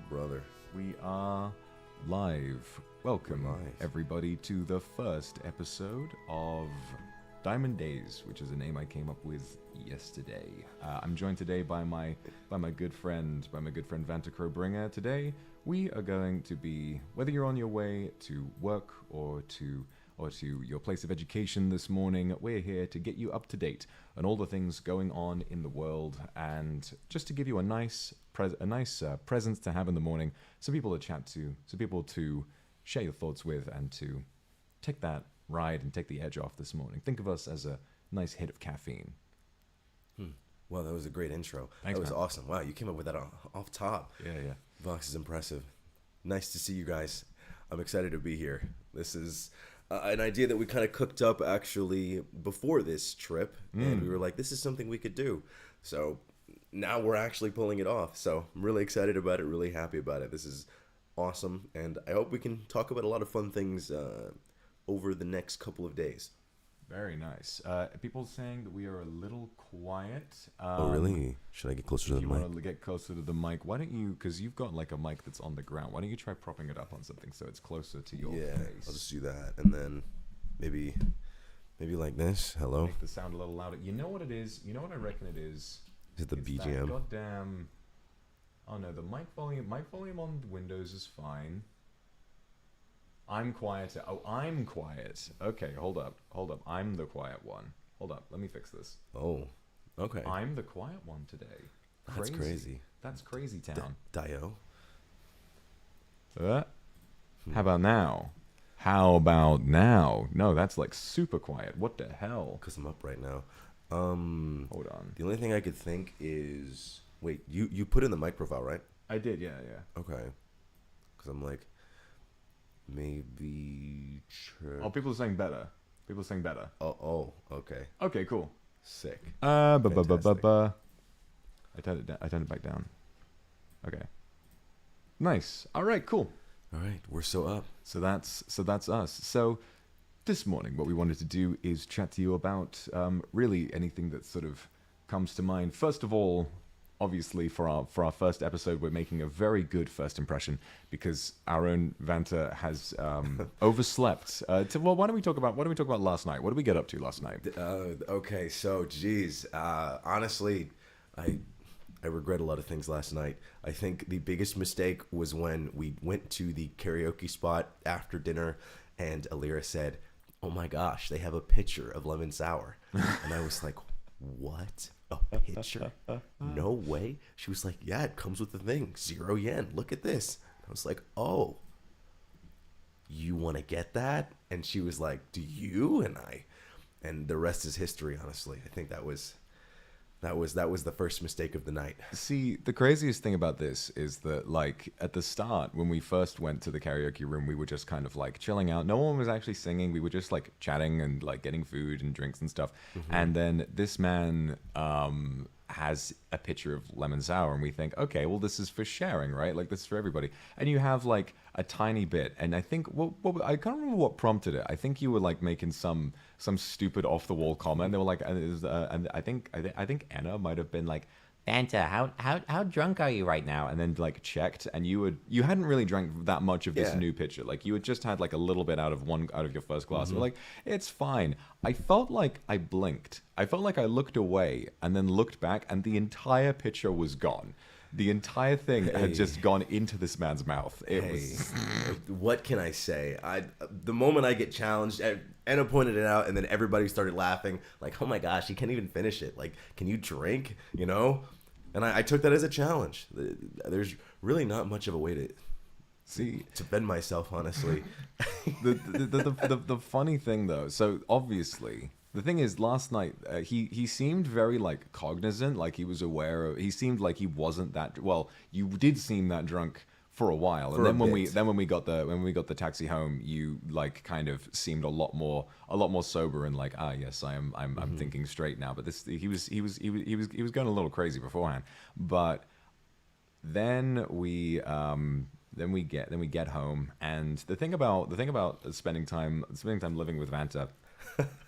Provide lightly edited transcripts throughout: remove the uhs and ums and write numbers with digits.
brother. We are live. Welcome, We're live. everybody, to the first episode of Diamond Days, which is a name I came up with yesterday. I'm joined today by my good friend Vanta Crowbringer. Today, we are going to be, whether you're on your way to work or to your place of education this morning, we're here to get you up to date on all the things going on in the world, and just to give you a nice presence to have in the morning, some people to chat to, some people to share your thoughts with, and to take that ride and take the edge off this morning. Think of us as a nice hit of caffeine. Wow, that was a great intro. Thanks, that was man. awesome. Wow, you came up with that off top. Yeah. Vox is impressive. Nice to see you guys. I'm excited to be here. This is an idea that we kind of cooked up actually before this trip, and we were like, this is something we could do. So now we're actually pulling it off. So I'm really excited about it, really happy about it. This is awesome, and I hope we can talk about a lot of fun things over the next couple of days. Very nice. People saying that we are a little quiet. Oh, really? Should I get closer to If the you mic? want to get closer to the mic, why don't you, because you've got like a mic that's on the ground, why don't you try propping it up on something so it's closer to your Yeah, face? I'll just do that, and then maybe like this. Hello? Make the sound a little louder. You know what it is? You know what I reckon it is? Is it the It's that BGM? goddamn... Oh no, the mic volume on Windows is fine. I'm quieter. Oh, I'm quiet. Okay, hold up. I'm the quiet one. Hold up, let me fix this. Oh, okay. I'm the quiet one today. That's crazy. That's crazy town. Dio. How about now? How about now? No, that's like super quiet. What the hell? Because I'm up right now. Hold on. The only thing I could think is... Wait, you put in the mic profile, right? I did, yeah. Okay. Because I'm like... Maybe... Oh, people are saying better. Oh, okay. Okay, cool. Sick. Fantastic. I turned it back down. Okay. Nice. All right, cool. All right, we're so up. So that's us. So this morning, what we wanted to do is chat to you about really anything that sort of comes to mind. First of all, obviously for our first episode, we're making a very good first impression because our own Vanta has overslept. Well, why don't we talk about last night? What did we get up to last night? Okay, so, geez. Honestly, I regret a lot of things last night. I think the biggest mistake was when we went to the karaoke spot after dinner and Alira said, "Oh my gosh, they have a pitcher of lemon sour." And I was like, "What? A pitcher? No way." She was like, "Yeah, it comes with the thing. 0 yen. Look at this." I was like, "Oh, you want to get that?" And she was like, "Do you?" And the rest is history, honestly. I think that was the first mistake of the night. See, the craziest thing about this is that, like, at the start, when we first went to the karaoke room, we were just kind of, like, chilling out. No one was actually singing. We were just, like, chatting and, like, getting food and drinks and stuff. And then this man has a pitcher of lemon sour, and we think, okay, well, this is for sharing, right? Like, this is for everybody. And you have, like, a tiny bit. And I think, I can't remember what prompted it. I think you were, like, making some stupid off-the-wall comment. They were like, and I think Anna might have been like, "Vanta, how drunk are you right now?" And then like checked, and you hadn't really drank that much of this new pitcher. Like you had just had like a little bit out of your first glass. We're like, it's fine. I felt like I blinked. I felt like I looked away and then looked back, and the entire pitcher was gone. The entire thing had just gone into this man's mouth. It was. What can I say? The moment I get challenged, Anna pointed it out, and then everybody started laughing. Like, "Oh my gosh, you can't even finish it. Like, can you drink?" You know? And I took that as a challenge. There's really not much of a way to bend myself, honestly. The funny thing though, so obviously the thing is, last night he seemed very like cognizant, like he was aware of. He seemed like he wasn't that well. You did seem that drunk for a while, and then when we got the taxi home, you like kind of seemed a lot more sober and like, yes, I'm thinking straight now. But he was going a little crazy beforehand. But then we get home, and the thing about spending time living with Vanta,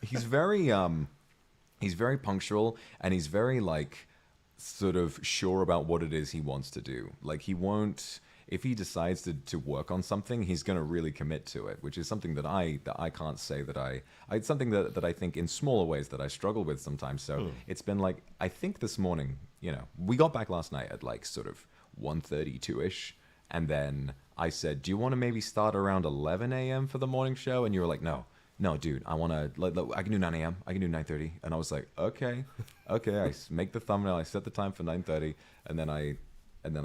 he's very punctual, and he's very like sort of sure about what it is he wants to do. Like he won't if he decides to work on something, he's going to really commit to it, which is something that I can't say that it's something that I think in smaller ways that I struggle with sometimes. So it's been like, I think this morning, you know, we got back last night at like sort of 1:32ish, and then I said, do you want to maybe start around 11 a.m. for the morning show? And you were like, no, dude, I want to, I can do 9 a.m. I can do 9:30. And I was like, okay. I make the thumbnail. I set the time for 9:30, and then I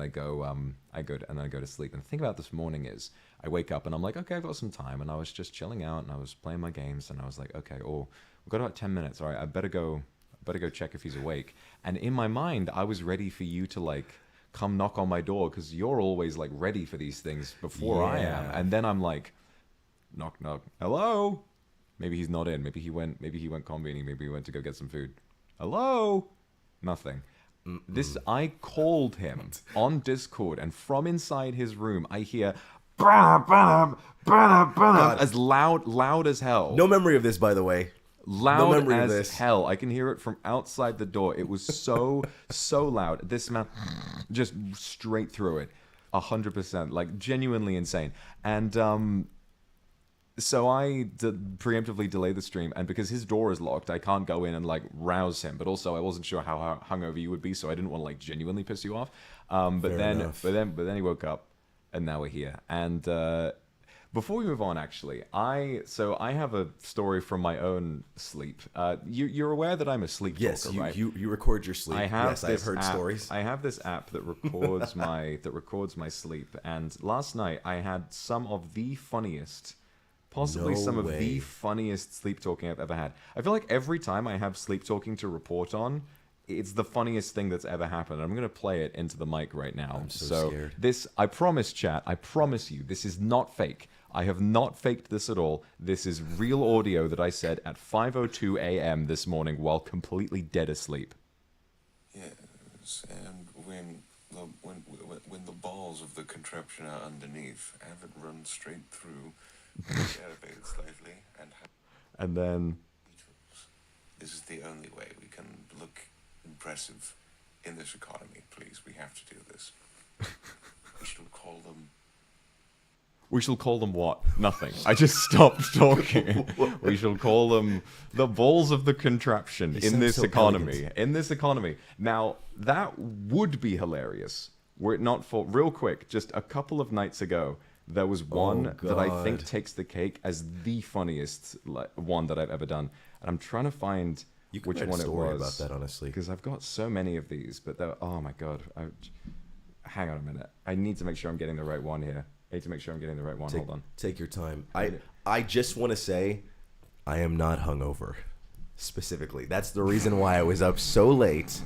go to sleep. And the thing about this morning is I wake up and I'm like, okay, I've got some time. And I was just chilling out and I was playing my games and I was like, okay, we've got about 10 minutes. All right, I better go check if he's awake. And in my mind, I was ready for you to like come knock on my door, because you're always like ready for these things before I am. And then I'm like, knock, knock, hello. Maybe he's not in. Maybe he went convening. Maybe he went to go get some food. Hello? Nothing. I called him on Discord, and from inside his room, I hear as loud as hell. No memory of this, by the way. Loud as hell. I can hear it from outside the door. It was so loud. This man just straight through it, 100%, like genuinely insane. And so I preemptively delay the stream, and because his door is locked, I can't go in and like rouse him. But also, I wasn't sure how hungover you would be, so I didn't want to like genuinely piss you off. But then he woke up, and now we're here. And before we move on, actually, I have a story from my own sleep. You're aware that I'm a sleep talker, right? Yes, you record your sleep. I've heard stories. I have this app that records my sleep, and last night I had some of the funniest. Possibly some of the funniest sleep talking I've ever had. I feel like every time I have sleep talking to report on, it's the funniest thing that's ever happened. I'm going to play it into the mic right now. I'm so scared. This, I promise, chat, I promise you, this is not fake. I have not faked this at all. This is real audio that I said at 5:02 a.m. this morning while completely dead asleep. Yes, and when the balls of the contraption are underneath, have it run straight through. Elevate it slightly and then this is the only way we can look impressive in this economy. Please, we have to do this. We shall call them what? Nothing. I just stopped talking. We shall call them the balls of the contraption in this economy. Elegant. In this economy. Now, that would be hilarious were it not for, real quick, just a couple of nights ago, there was one that I think takes the cake as the funniest one that I've ever done. And I'm trying to find which one it was. About that, honestly. Because I've got so many of these, but oh my God. Hang on a minute. I need to make sure I'm getting the right one here. Hold on. Take your time. I just want to say I am not hungover. Specifically. That's the reason why I was up so late.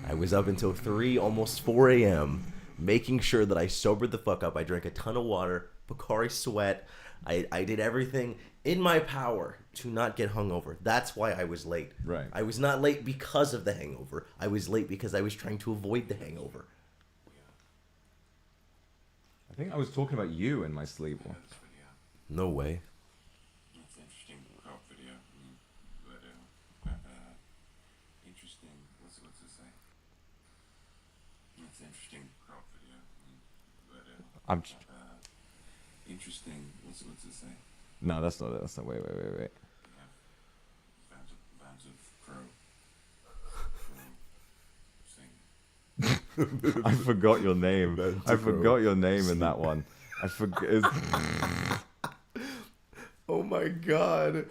I was up until 3, almost 4 a.m., making sure that I sobered the fuck up. I drank a ton of water, Pocari Sweat. I did everything in my power to not get hungover. That's why I was late. Right. I was not late because of the hangover. I was late because I was trying to avoid the hangover. I think I was talking about you in my sleep. No way. That's interesting. Crop video. But, interesting. What's it say? That's interesting. Crop video. But, interesting. What's it say? No, that's not it. That's not. Wait. Bands of crow. I forgot your name. I forgot your name in that one. I forgot. Oh my God.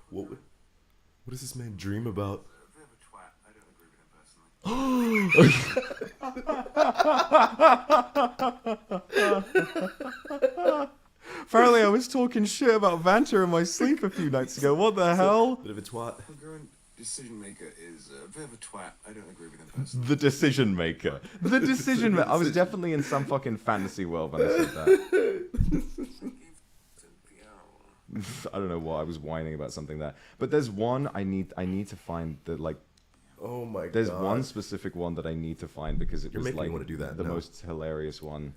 What does this man dream about? I don't agree with him personally. Apparently, I was talking shit about Vanta in my sleep a few nights ago. What the hell? Bit of a twat. Decision maker is a bit of a twat. I don't agree with him personally. The decision maker. The decision maker. I was definitely in some fucking fantasy world when I said that. I don't know what I was whining about something there. But there's one I need to find that like. Oh my God. There's one specific one that I need to find because it was like me want to do that the most hilarious one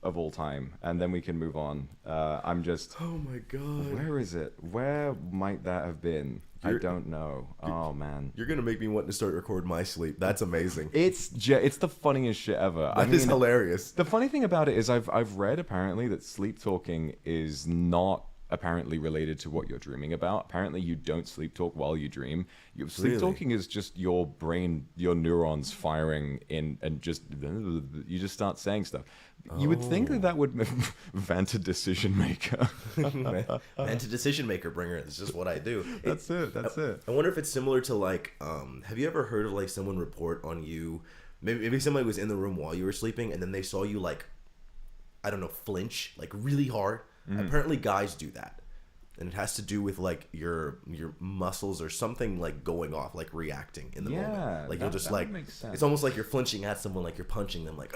of all time, and then we can move on. I'm just. Oh my God. Where is it? Where might that have been? I don't know. Oh man, You're gonna make me want to start recording my sleep. That's amazing. it's the funniest shit ever. That is hilarious. The funny thing about it is I've read apparently that sleep talking is not apparently related to what you're dreaming about. Apparently you don't sleep talk while you dream. Sleep talking is just your brain, your neurons firing in, and just you just start saying stuff. You would think that would vent a decision maker. Vent a decision maker bringer. It's just what I do. That's it. I wonder if it's similar to like, have you ever heard of like someone report on you? Maybe somebody was in the room while you were sleeping and then they saw you like, I don't know, flinch like really hard. Apparently guys do that. And it has to do with like your muscles or something like going off, like reacting in the moment. Like you'll just like, it's almost like you're flinching at someone, like you're punching them, like,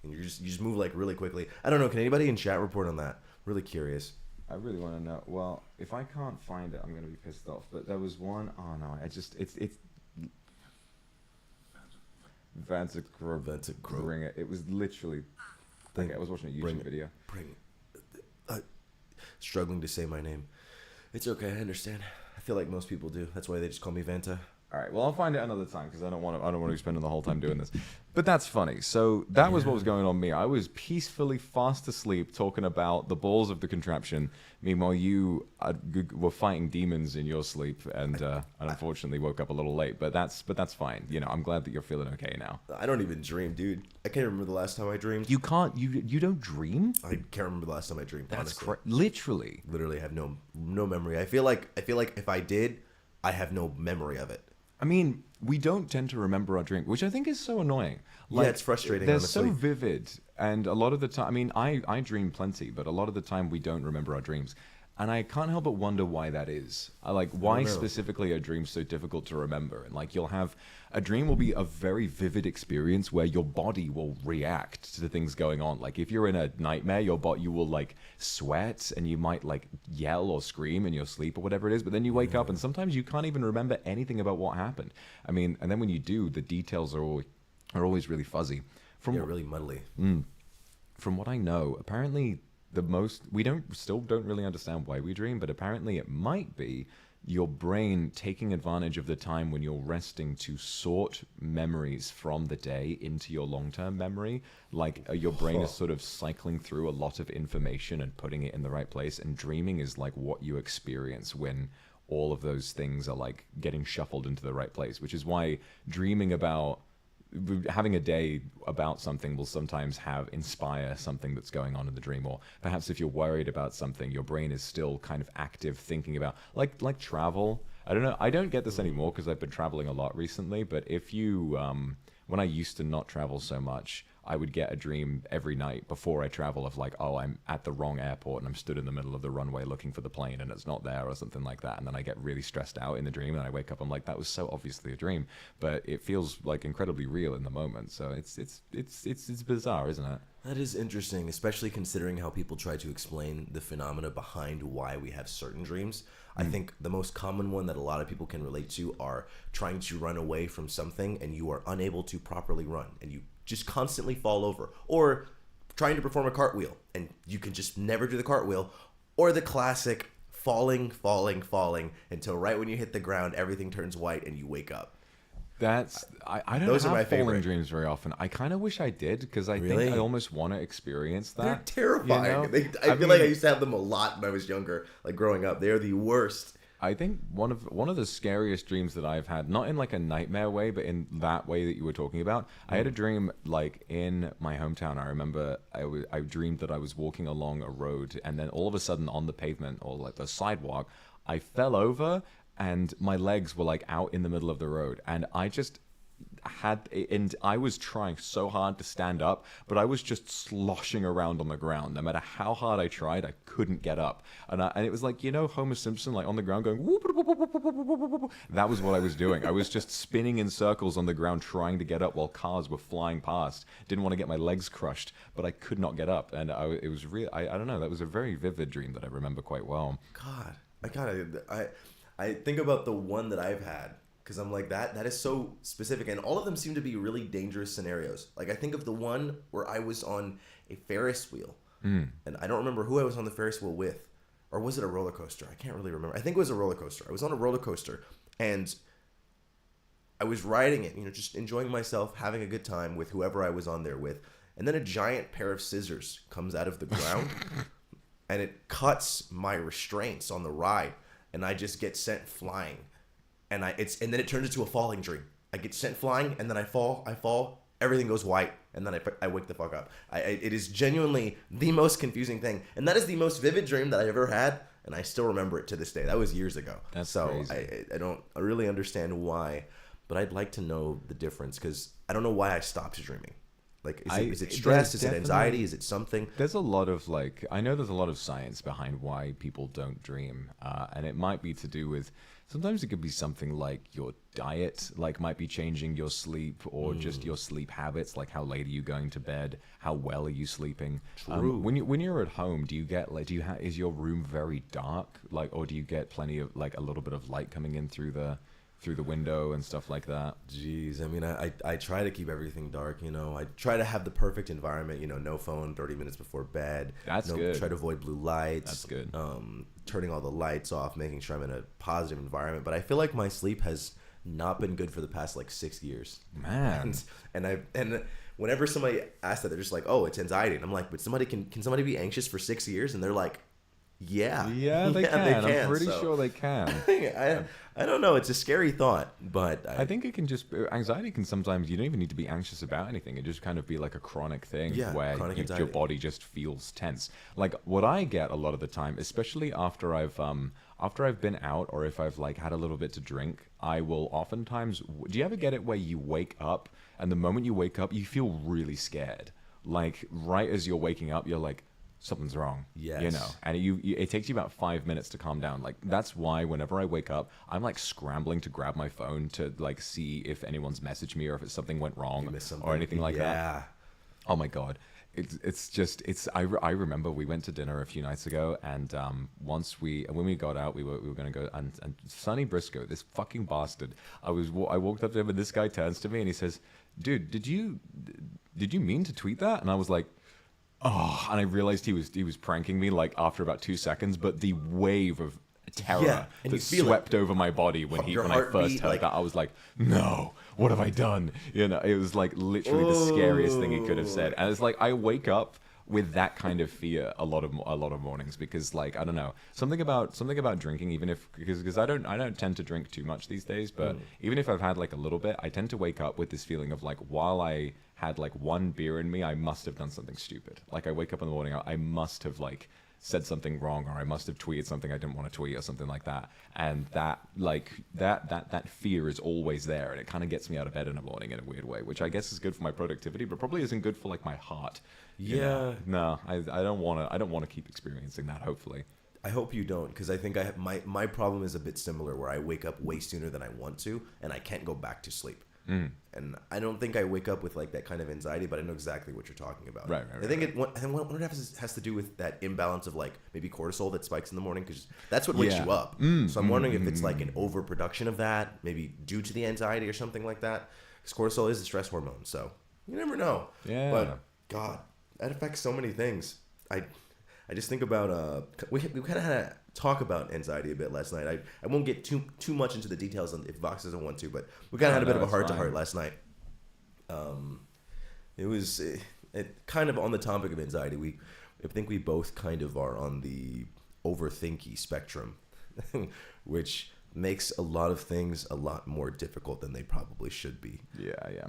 and you just move like really quickly. I don't know. Can anybody in chat report on that? Really curious. I really want to know. Well, if I can't find it, I'm gonna be pissed off. But there was one. Oh no, it's Vanta Bring it. It was literally. I was watching a YouTube video. Struggling to say my name. It's okay. I understand. I feel like most people do. That's why they just call me Vanta. All right. Well, I'll find it another time because I don't want to be spending the whole time doing this. But that's funny. So that was what was going on with me. I was peacefully fast asleep talking about the balls of the contraption. Meanwhile, you were fighting demons in your sleep, and unfortunately woke up a little late. But that's fine. You know, I'm glad that you're feeling okay now. I don't even dream, dude. I can't remember the last time I dreamed. You can't. You don't dream? I can't remember the last time I dreamed. That's literally I have no memory. I feel like if I did, I have no memory of it. I mean, we don't tend to remember our dreams, which I think is so annoying. Like, yeah, it's frustrating. They're honestly. so vivid, and a lot of the time, I mean, I dream plenty, but a lot of the time we don't remember our dreams, and I can't help but wonder why that is. Why specifically are dreams so difficult to remember? And like, you'll have a dream will be a very vivid experience where your body will react to the things going on. Like if you're in a nightmare, you will like sweat and you might like yell or scream in your sleep or whatever it is. But then you wake up and sometimes you can't even remember anything about what happened. I mean, and then when you do, the details are always really fuzzy. Really muddly. From what I know, apparently we still don't really understand why we dream, but apparently it might be your brain taking advantage of the time when you're resting to sort memories from the day into your long-term memory. Like your brain is sort of cycling through a lot of information and putting it in the right place. And dreaming is like what you experience when all of those things are like getting shuffled into the right place, which is why dreaming about having a day about something will sometimes inspire something that's going on in the dream. Or perhaps if you're worried about something, your brain is still kind of active thinking about like travel. I don't know. I don't get this anymore because I've been traveling a lot recently. But if you, when I used to not travel so much, I would get a dream every night before I travel of like, oh, I'm at the wrong airport and I'm stood in the middle of the runway looking for the plane and it's not there or something like that. And then I get really stressed out in the dream and I wake up, I'm like, that was so obviously a dream, but it feels like incredibly real in the moment. So it's bizarre, isn't it? That is interesting, especially considering how people try to explain the phenomena behind why we have certain dreams. I think the most common one that a lot of people can relate to are trying to run away from something and you are unable to properly run and you just constantly fall over, or trying to perform a cartwheel and you can just never do the cartwheel, or the classic falling until right when you hit the ground, everything turns white and you wake up. I don't have falling dreams very often. I kind of wish I did because I think I almost want to experience that. They're terrifying. You know? I feel like I used to have them a lot when I was younger, like growing up. They're the worst. I think one of the scariest dreams that I've had, not in like a nightmare way, but in that way that you were talking about. I had a dream like in my hometown. I remember I dreamed that I was walking along a road and then all of a sudden on the pavement or like the sidewalk, I fell over and my legs were like out in the middle of the road and I was trying so hard to stand up, but I was just sloshing around on the ground. No matter how hard I tried, I couldn't get up. And it was like, you know, Homer Simpson, like on the ground going, whoop, whoop, whoop, whoop, whoop, whoop, whoop. That was what I was doing. I was just spinning in circles on the ground trying to get up while cars were flying past. Didn't want to get my legs crushed, but I could not get up. And it was real. I don't know. That was a very vivid dream that I remember quite well. God, I think about the one that I've had. Because I'm like, that is so specific. And all of them seem to be really dangerous scenarios. Like, I think of the one where I was on a Ferris wheel. And I don't remember who I was on the Ferris wheel with. or was it a roller coaster? I can't really remember. I think it was a roller coaster. I was on a roller coaster, and I was riding it, just enjoying myself, having a good time with whoever I was on there with. And then a giant pair of scissors comes out of the ground and it cuts my restraints on the ride, and I just get sent flying. And then it turns into a falling dream. I get sent flying, and then I fall, everything goes white, and then I wake the fuck up. It is genuinely the most confusing thing. And that is the most vivid dream that I ever had, and I still remember it to this day. That was years ago. That's so crazy. I don't really understand why, but I'd like to know the difference, because I don't know why I stopped dreaming. Like, is it stress? Is it anxiety? Is it something? There's a lot of I know there's a lot of science behind why people don't dream. And it might be to do with, sometimes it could be something like your diet, might be changing your sleep, or just your sleep habits, like how late are you going to bed? How well are you sleeping? True. When you're at home, do you get, is your room very dark? Or do you get plenty of, a little bit of light coming in through the window and stuff like that? Jeez, I mean, I try to keep everything dark, I try to have the perfect environment, no phone 30 minutes before bed. That's good. Try to avoid blue lights. That's good. Turning all the lights off, making sure I'm in a positive environment. But I feel like my sleep has not been good for the past 6 years. Man. And whenever somebody asks that, they're just like, oh, it's anxiety. And I'm like, but can somebody be anxious for 6 years? And they're like, yeah. Yeah, they can. I'm pretty sure they can. I don't know. It's a scary thought, but I think it can just, anxiety can sometimes, you don't even need to be anxious about anything. It just kind of be like a chronic thing where your body just feels tense. Like what I get a lot of the time, especially after I've been out, or if I've had a little bit to drink, I will oftentimes, do you ever get it where you wake up and the moment you wake up, you feel really scared? Like right as you're waking up, you're like, something's wrong. Yes. And it takes you about 5 minutes to calm down. That's why whenever I wake up, I'm scrambling to grab my phone to see if anyone's messaged me or if something went wrong or anything like that. Oh my God. I remember we went to dinner a few nights ago, and when we got out, we were going to go, and Sonny Briscoe, this fucking bastard, I walked up to him, and this guy turns to me and he says, dude, did you mean to tweet that? And I was like, oh, and I realized he was pranking me after about 2 seconds, but the wave of terror that swept over my body when I first heard that, I was like, no, what have I done? It was literally the scariest thing he could have said. And it's I wake up with that kind of fear a lot of mornings, because I don't know, something about drinking, because I don't tend to drink too much these days, but even if I've had a little bit, I tend to wake up with this feeling of while I had one beer in me, I must have done something stupid. I wake up in the morning, I must have said something wrong, or I must have tweeted something I didn't want to tweet, or something like that. And that that fear is always there, and it kind of gets me out of bed in the morning in a weird way, which I guess is good for my productivity, but probably isn't good for my heart. No, I don't want to keep experiencing that. Hopefully, I hope you don't, because I think my problem is a bit similar, where I wake up way sooner than I want to, and I can't go back to sleep. And I don't think I wake up with that kind of anxiety, but I know exactly what you're talking about. Right. I think what it has to do with that imbalance of maybe cortisol that spikes in the morning, because that's what wakes you up. So I'm wondering if it's an overproduction of that, maybe due to the anxiety or something like that. Because cortisol is a stress hormone, so you never know. Yeah. But God, that affects so many things. I just think about we kind of had a talk about anxiety a bit last night. I won't get too much into the details if Vox doesn't want to, but we kind of had a bit of a heart to heart last night. It was kind of on the topic of anxiety. I think we both kind of are on the overthinky spectrum, which makes a lot of things a lot more difficult than they probably should be. Yeah.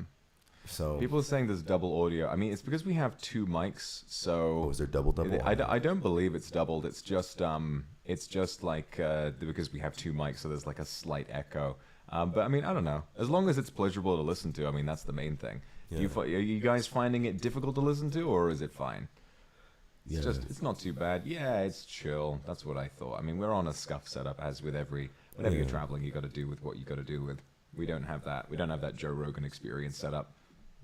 So people are saying there's double audio. I mean, it's because we have 2 mics. So is there double? I don't believe it's doubled. It's just because we have 2 mics, so there's a slight echo. But I mean, I don't know. As long as it's pleasurable to listen to, I mean, that's the main thing. Yeah. Are you guys finding it difficult to listen to, or is it fine? Yeah. It's not too bad. Yeah, it's chill. That's what I thought. I mean, we're on a scuff setup, as with whenever you're traveling, you got to do with what you got to do with. We don't have that. We don't have that Joe Rogan experience set up.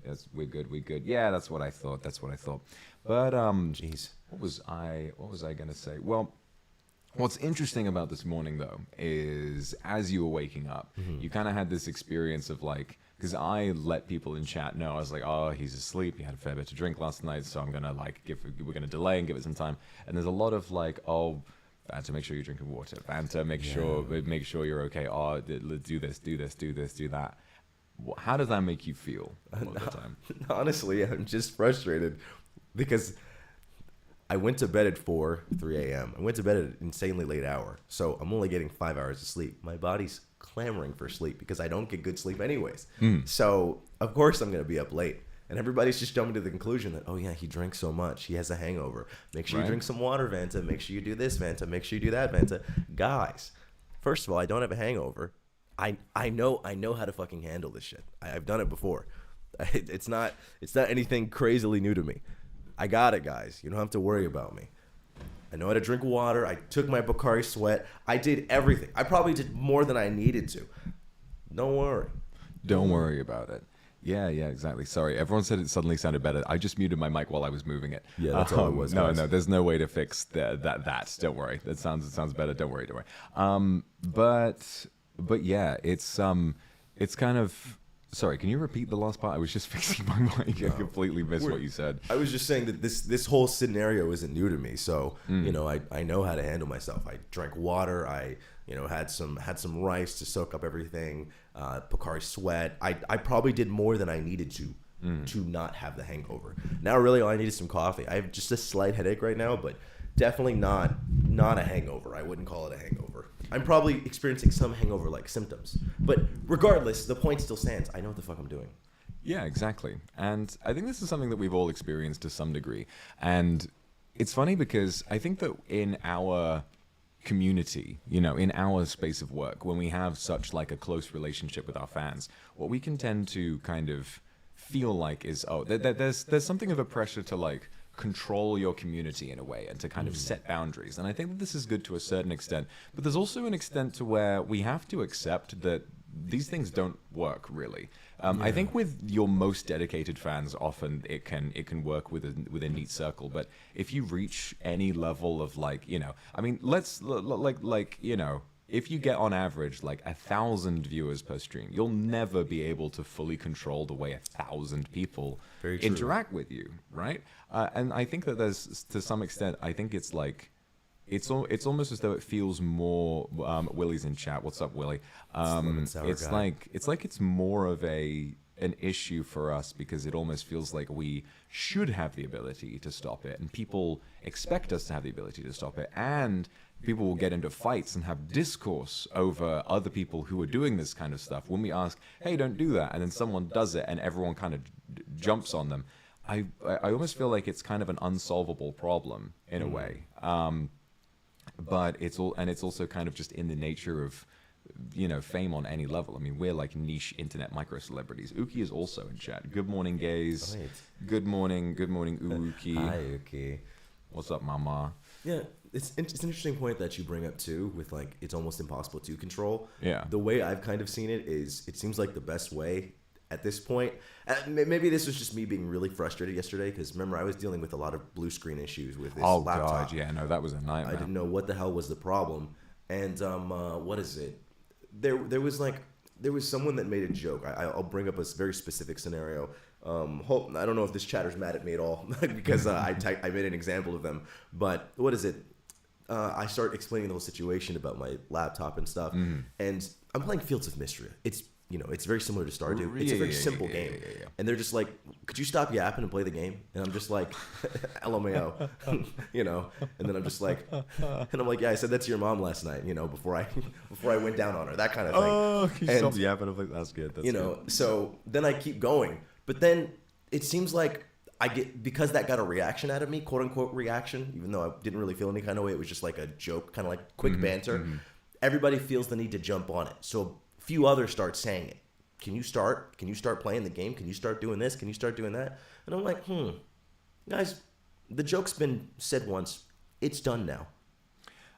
Yes, we're good. Yeah, that's what I thought. But jeez, what was I gonna say? Well, what's interesting about this morning though is as you were waking up, you kind of had this experience of because I let people in chat know, I was like, oh, he's asleep. He had a fair bit to drink last night, so I'm gonna we're gonna delay and give it some time. And there's a lot of Vanta, make sure you're drinking water. Vanta, make sure you're okay. Oh, let's do this, do that. How does that make you feel all the time? Honestly, I'm just frustrated because I went to bed at 3 a.m. I went to bed at an insanely late hour, so I'm only getting 5 hours of sleep. My body's clamoring for sleep because I don't get good sleep anyways. So of course I'm gonna be up late. And everybody's just jumping to the conclusion that, oh yeah, he drinks so much, he has a hangover. Make sure you drink some water, Vanta. Make sure you do this, Vanta. Make sure you do that, Vanta. Guys, first of all, I don't have a hangover. I know how to fucking handle this shit. I've done it before. It's not anything crazily new to me. I got it, guys. You don't have to worry about me. I know how to drink water. I took my Bacardi Sweat. I did everything. I probably did more than I needed to. Don't worry. Don't worry about it. Yeah, exactly. Sorry, everyone said it suddenly sounded better. I just muted my mic while I was moving it. Yeah, that's all it was. No, there's no way to fix that. Don't worry. That sounds better. Don't worry. But yeah, it's kind of. Sorry, can you repeat the last part? I was just fixing my mic. I completely missed what you said. I was just saying that this whole scenario isn't new to me. So I know how to handle myself. I drank water. I had some rice to soak up everything. Bacardi Sweat. I probably did more than I needed to not have the hangover. Now really all I need is some coffee. I have just a slight headache right now, but definitely not a hangover. I wouldn't call it a hangover. I'm probably experiencing some hangover-like symptoms. But regardless, the point still stands. I know what the fuck I'm doing. Yeah, exactly. And I think this is something that we've all experienced to some degree. And it's funny because I think that in our community, in our space of work, when we have such like a close relationship with our fans, what we can tend to kind of feel like is, there's something of a pressure to like control your community in a way and to kind of set boundaries. And I think that this is good to a certain extent, but there's also an extent to where we have to accept that these things don't work really. I think with your most dedicated fans, often it can work with a neat circle. But if you reach any level of like, I mean, let's if you get on average like 1,000 viewers per stream, you'll never be able to fully control the way 1,000 people interact with you, right? And I think that there's, to some extent, I think it's like, it's almost as though it feels more. Willie's in chat. What's up, Willie? It's more of an issue for us because it almost feels like we should have the ability to stop it, and people expect us to have the ability to stop it, and people will get into fights and have discourse over other people who are doing this kind of stuff. When we ask, "Hey, don't do that," and then someone does it, and everyone kind of jumps on them. I almost feel like it's kind of an unsolvable problem in a way. But it's also kind of just in the nature of, fame on any level. I mean, we're like niche internet micro celebrities. Uki is also in chat. Good morning, gays. Right. Good morning, Uki. Hi, Uki. What's up, mama? Yeah, it's an interesting point that you bring up too, with like it's almost impossible to control. Yeah. The way I've kind of seen it is, it seems like the best way at this point. Maybe this was just me being really frustrated yesterday because remember I was dealing with a lot of blue screen issues with this laptop. Oh god, yeah, no, that was a nightmare. I didn't know what the hell was the problem, and what is it? There was someone that made a joke. I'll bring up a very specific scenario. I don't know if this chatter's mad at me at all because I made an example of them. But what is it? I start explaining the whole situation about my laptop and stuff, and I'm playing Fields of Mystery. It's very similar to Stardew. It's a very simple game. Yeah. And they're just like, could you stop yapping and play the game? And I'm just like, LMAO, and then I'm just like, yeah, I said that to your mom last night, before I went down on her, that kind of thing. Oh, you stopped yapping. I'm like, that's good. So then I keep going, but then it seems like because that got a reaction out of me, quote unquote reaction, even though I didn't really feel any kind of way. It was just like a joke, kind of like quick banter. Everybody feels the need to jump on it. So few others start saying it. Can you start playing the game? Can you start doing this? Can you start doing that? And I'm like, guys, the joke's been said once. It's done now.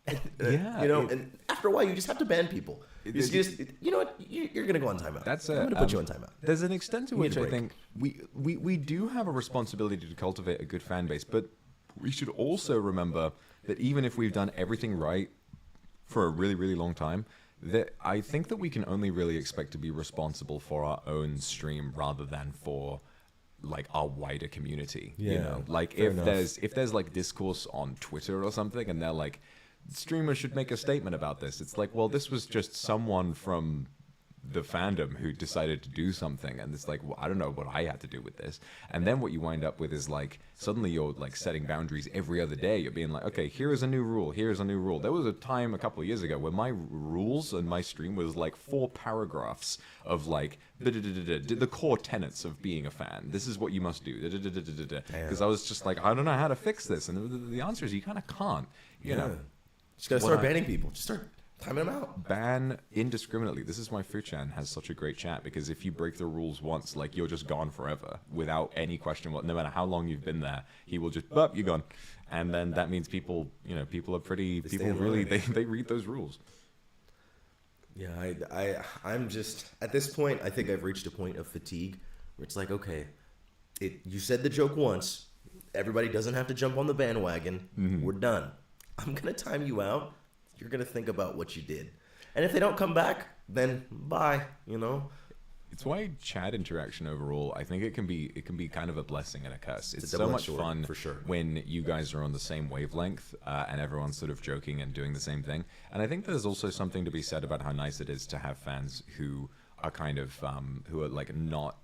And after a while, you just have to ban people. You know what? You're going to go on timeout. That's I'm going to put you on timeout. There's an extent to which I think we do have a responsibility to cultivate a good fan base, but we should also remember that even if we've done everything right for a really, really long time, that I think that we can only really expect to be responsible for our own stream rather than for like our wider community. Yeah, like if there's like discourse on Twitter or something and they're like streamers should make a statement about this. It's like, well, this was just someone from the fandom who decided to do something, and it's like, well, I don't know what I had to do with this. And then what you wind up with is like, suddenly you're like setting boundaries every other day. You're being like, okay, here is a new rule, here's a new rule. There was a time a couple of years ago where my rules and my stream was like 4 paragraphs of like the core tenets of being a fan. This is what you must do, because I was just like, I don't know how to fix this, and the answer is you kind of can't, you know. Just gotta start banning people. Just start timing them out. Ban indiscriminately. This is why Fuchan has such a great chat, because if you break the rules once, like, you're just gone forever without any question. No matter how long you've been there, he will just, you're gone. And then that means people, you know, people are pretty, people really, they read those rules. Yeah, I'm just, at this point, I think I've reached a point of fatigue where it's like, okay, you said the joke once, everybody doesn't have to jump on the bandwagon, we're done. I'm going to time you out. You're going to think about what you did. And if they don't come back, then bye, you know? It's why chat interaction overall, I think it can be kind of a blessing and a curse. It's so much fun for sure. when you guys are on the same wavelength and everyone's sort of joking and doing the same thing. And I think there's also something to be said about how nice it is to have fans who are kind of, who are like not,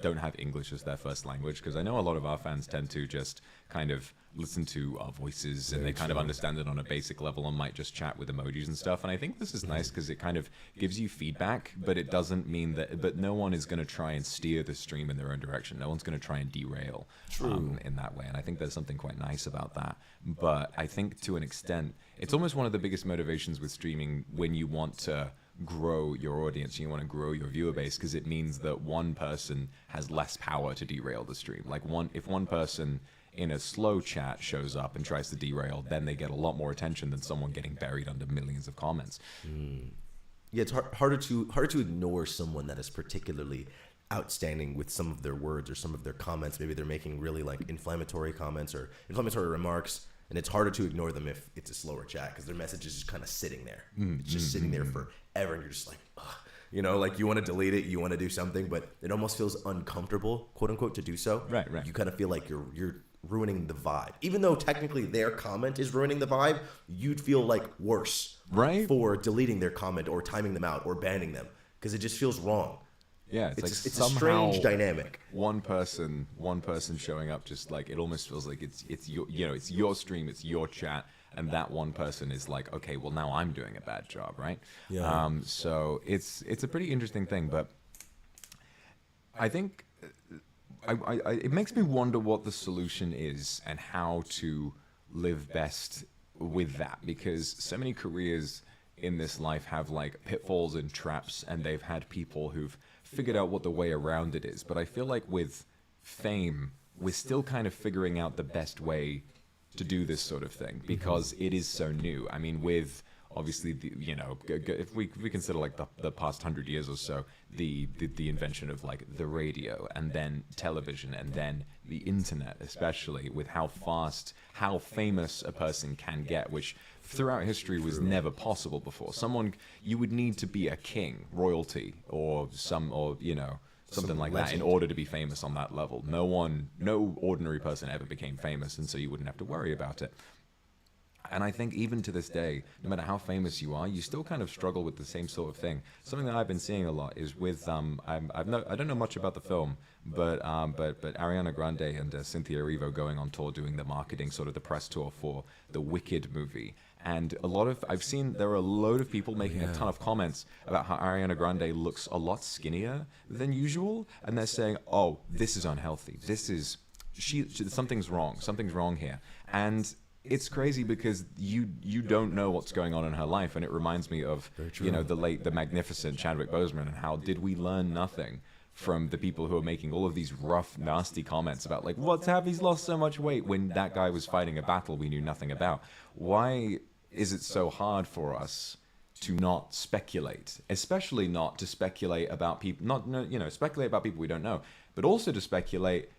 don't have English as their first language, because I know a lot of our fans tend to just kind of listen to our voices and they kind of understand it on a basic level and might just chat with emojis and stuff. And I think this is nice because it kind of gives you feedback, but it doesn't mean that, but no one is going to try and steer the stream in their own direction. No one's going to try and derail in that way. And I think there's something quite nice about that. But I think to an extent, it's almost one of the biggest motivations with streaming when you want to grow your audience, you want to grow your viewer base, because it means that one person has less power to derail the stream. Like if one person in a slow chat shows up and tries to derail, then they get a lot more attention than someone getting buried under millions of comments. Yeah, it's harder to ignore someone that is particularly outstanding with some of their words or some of their comments. Maybe they're making really like inflammatory comments or inflammatory remarks, and it's harder to ignore them if it's a slower chat because their message is just kind of sitting there. It's just sitting there forever, and you're just like, ugh. You know, like you want to delete it, you want to do something, but it almost feels uncomfortable, quote unquote, to do so. Right. You kind of feel like you're ruining the vibe. Even though technically their comment is ruining the vibe, you'd feel like worse for deleting their comment or timing them out or banning them because it just feels wrong. Yeah, it's a strange dynamic. One person showing up, just like it almost feels like it's your, you know, it's your stream, it's your chat, and that one person is like, okay, well now I'm doing a bad job, right? Yeah. So it's a pretty interesting thing, but I think it makes me wonder what the solution is and how to live best with that, because so many careers in this life have like pitfalls and traps, and they've had people who've figured out what the way around it is. But I feel like with fame, we're still kind of figuring out the best way to do this sort of thing because it is so new. I mean, with obviously, you know, if we consider like the past 100 years or so, the invention of like the radio and then television and then the internet, especially with how fast, how famous a person can get, which throughout history was never possible before. You would need to be a king, royalty, or you know, something like that in order to be famous on that level. No ordinary person ever became famous, and so you wouldn't have to worry about it. And I think even to this day, no matter how famous you are, you still kind of struggle with the same sort of thing. Something that I've been seeing a lot is with I don't know much about the film, but Ariana Grande and Cynthia Erivo going on tour doing the marketing, sort of the press tour for the Wicked movie. And there are a load of people making a ton of comments about how Ariana Grande looks a lot skinnier than usual, and they're saying, "Oh, this is unhealthy. Something's wrong here." And it's crazy because you don't know what's going on in her life, and it reminds me of, you know, the magnificent Chadwick Boseman, and how did we learn nothing from the people who are making all of these rough, nasty comments about like, he's lost so much weight when that guy was fighting a battle we knew nothing about. Why is it so hard for us to not speculate, especially not to speculate about people, speculate about people we don't know, but also to speculate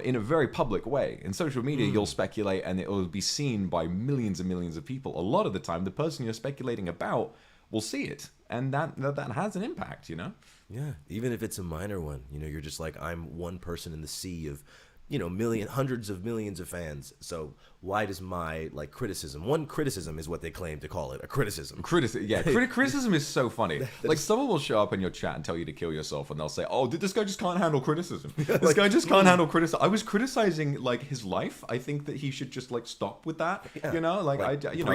in a very public way. In social media, you'll speculate and it will be seen by millions and millions of people. A lot of the time, the person you're speculating about will see it, and that has an impact, you know? Yeah, even if it's a minor one, you know, you're just like, I'm one person in the sea of hundreds of millions of fans. So why does my one criticism is what they claim to call it, a criticism. Criticism is so funny. Like someone will show up in your chat and tell you to kill yourself, and they'll say, "Oh, this guy just can't handle criticism. This guy just can't handle criticism." I was criticizing his life. I think that he should just stop with that. Yeah.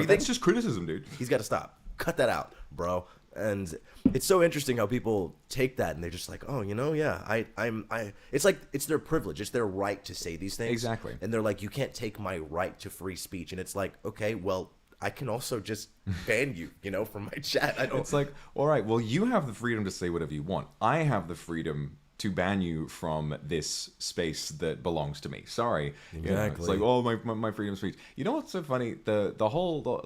That's just criticism, dude. He's got to stop. Cut that out, bro. And it's so interesting how people take that and they're just like, oh, yeah, it's like it's their privilege, it's their right to say these things. Exactly. And they're like, you can't take my right to free speech. And it's like, okay, well, I can also just ban you, from my chat. It's like, all right, well, you have the freedom to say whatever you want. I have the freedom to ban you from this space that belongs to me. Sorry. Exactly. It's like, oh, my freedom of speech. You know what's so funny? The whole,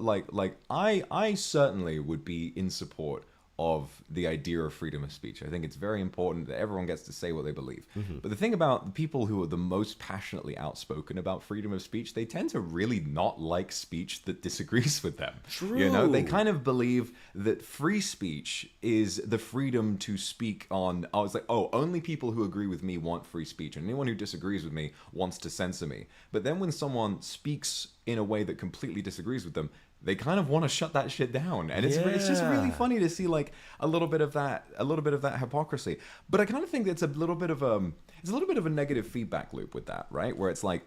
I certainly would be in support of the idea of freedom of speech. I think it's very important that everyone gets to say what they believe. Mm-hmm. But the thing about people who are the most passionately outspoken about freedom of speech, they tend to really not like speech that disagrees with them. True. They kind of believe that free speech is the freedom to speak on, I was like, oh, only people who agree with me want free speech, and anyone who disagrees with me wants to censor me. But then when someone speaks in a way that completely disagrees with them, they kind of want to shut that shit down, and it's just really funny to see a little bit of that hypocrisy. But I kind of think it's a little bit of a negative feedback loop with that, right? Where it's like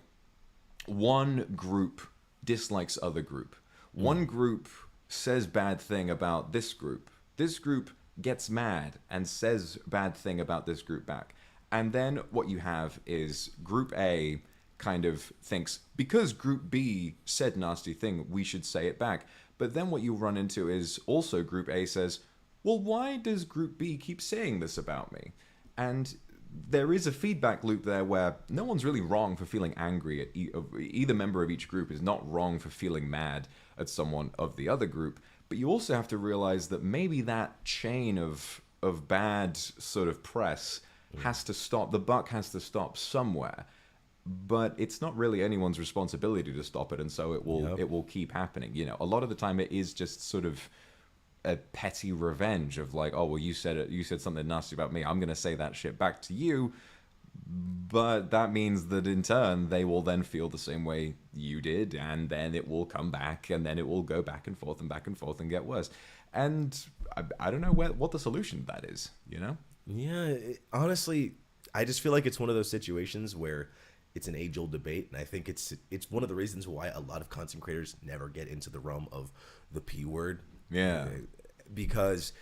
one group dislikes other group, one group says bad thing about this group gets mad and says bad thing about this group back, and then what you have is group A kind of thinks, because group B said nasty thing, we should say it back. But then what you run into is also group A says, well, why does group B keep saying this about me? And there is a feedback loop there where no one's really wrong for feeling angry at either member of each group is not wrong for feeling mad at someone of the other group. But you also have to realize that maybe that chain of bad sort of press has to stop. The buck has to stop somewhere. But it's not really anyone's responsibility to stop it, and so it will keep happening. A lot of the time it is just sort of a petty revenge of like, oh, well, you said something nasty about me, I'm gonna say that shit back to you. But that means that in turn they will then feel the same way you did, and then it will come back, and then it will go back and forth and get worse. And I don't know what the solution to that is. Yeah, honestly, I just feel like it's one of those situations where it's an age-old debate, and I think it's one of the reasons why a lot of content creators never get into the realm of the P word. Yeah. Because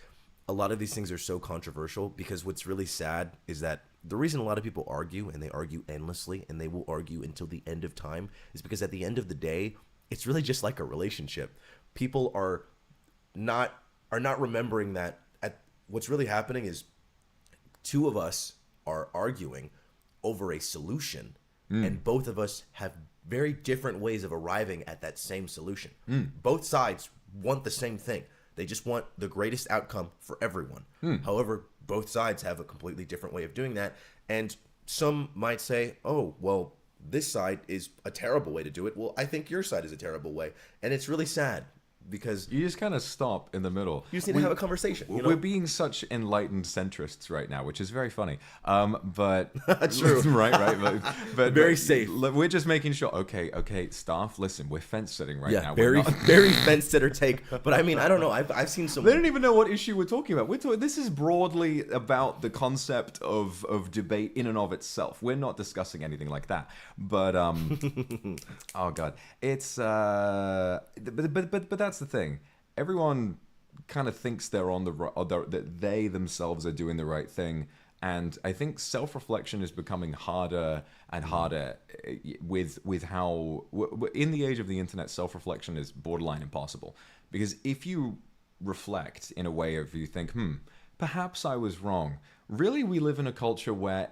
a lot of these things are so controversial, because what's really sad is that the reason a lot of people argue, and they argue endlessly, and they will argue until the end of time, is because at the end of the day, it's really just like a relationship. People are not remembering that what's really happening is two of us are arguing over a solution. And both of us have very different ways of arriving at that same solution. Both sides want the same thing. They just want the greatest outcome for everyone. However, both sides have a completely different way of doing that. And some might say, oh, well, this side is a terrible way to do it. Well, I think your side is a terrible way. And it's really sad, because you just kind of stop in the middle. You just need to have a conversation. We're being such enlightened centrists right now, which is very funny. But true, right. But very safe. We're just making sure. Okay, staff, listen, we're fence sitting right now. Very fence sitter take. But I mean, I don't know. I've seen some. They don't even know what issue we're talking about. This is broadly about the concept of debate in and of itself. We're not discussing anything like that. But oh god, it's but that's the thing. Everyone kind of thinks they're on the right, that they themselves are doing the right thing, and I think self-reflection is becoming harder and harder with how in the age of the internet, self-reflection is borderline impossible, because if you reflect in a way of you think, perhaps I was wrong. Really, we live in a culture where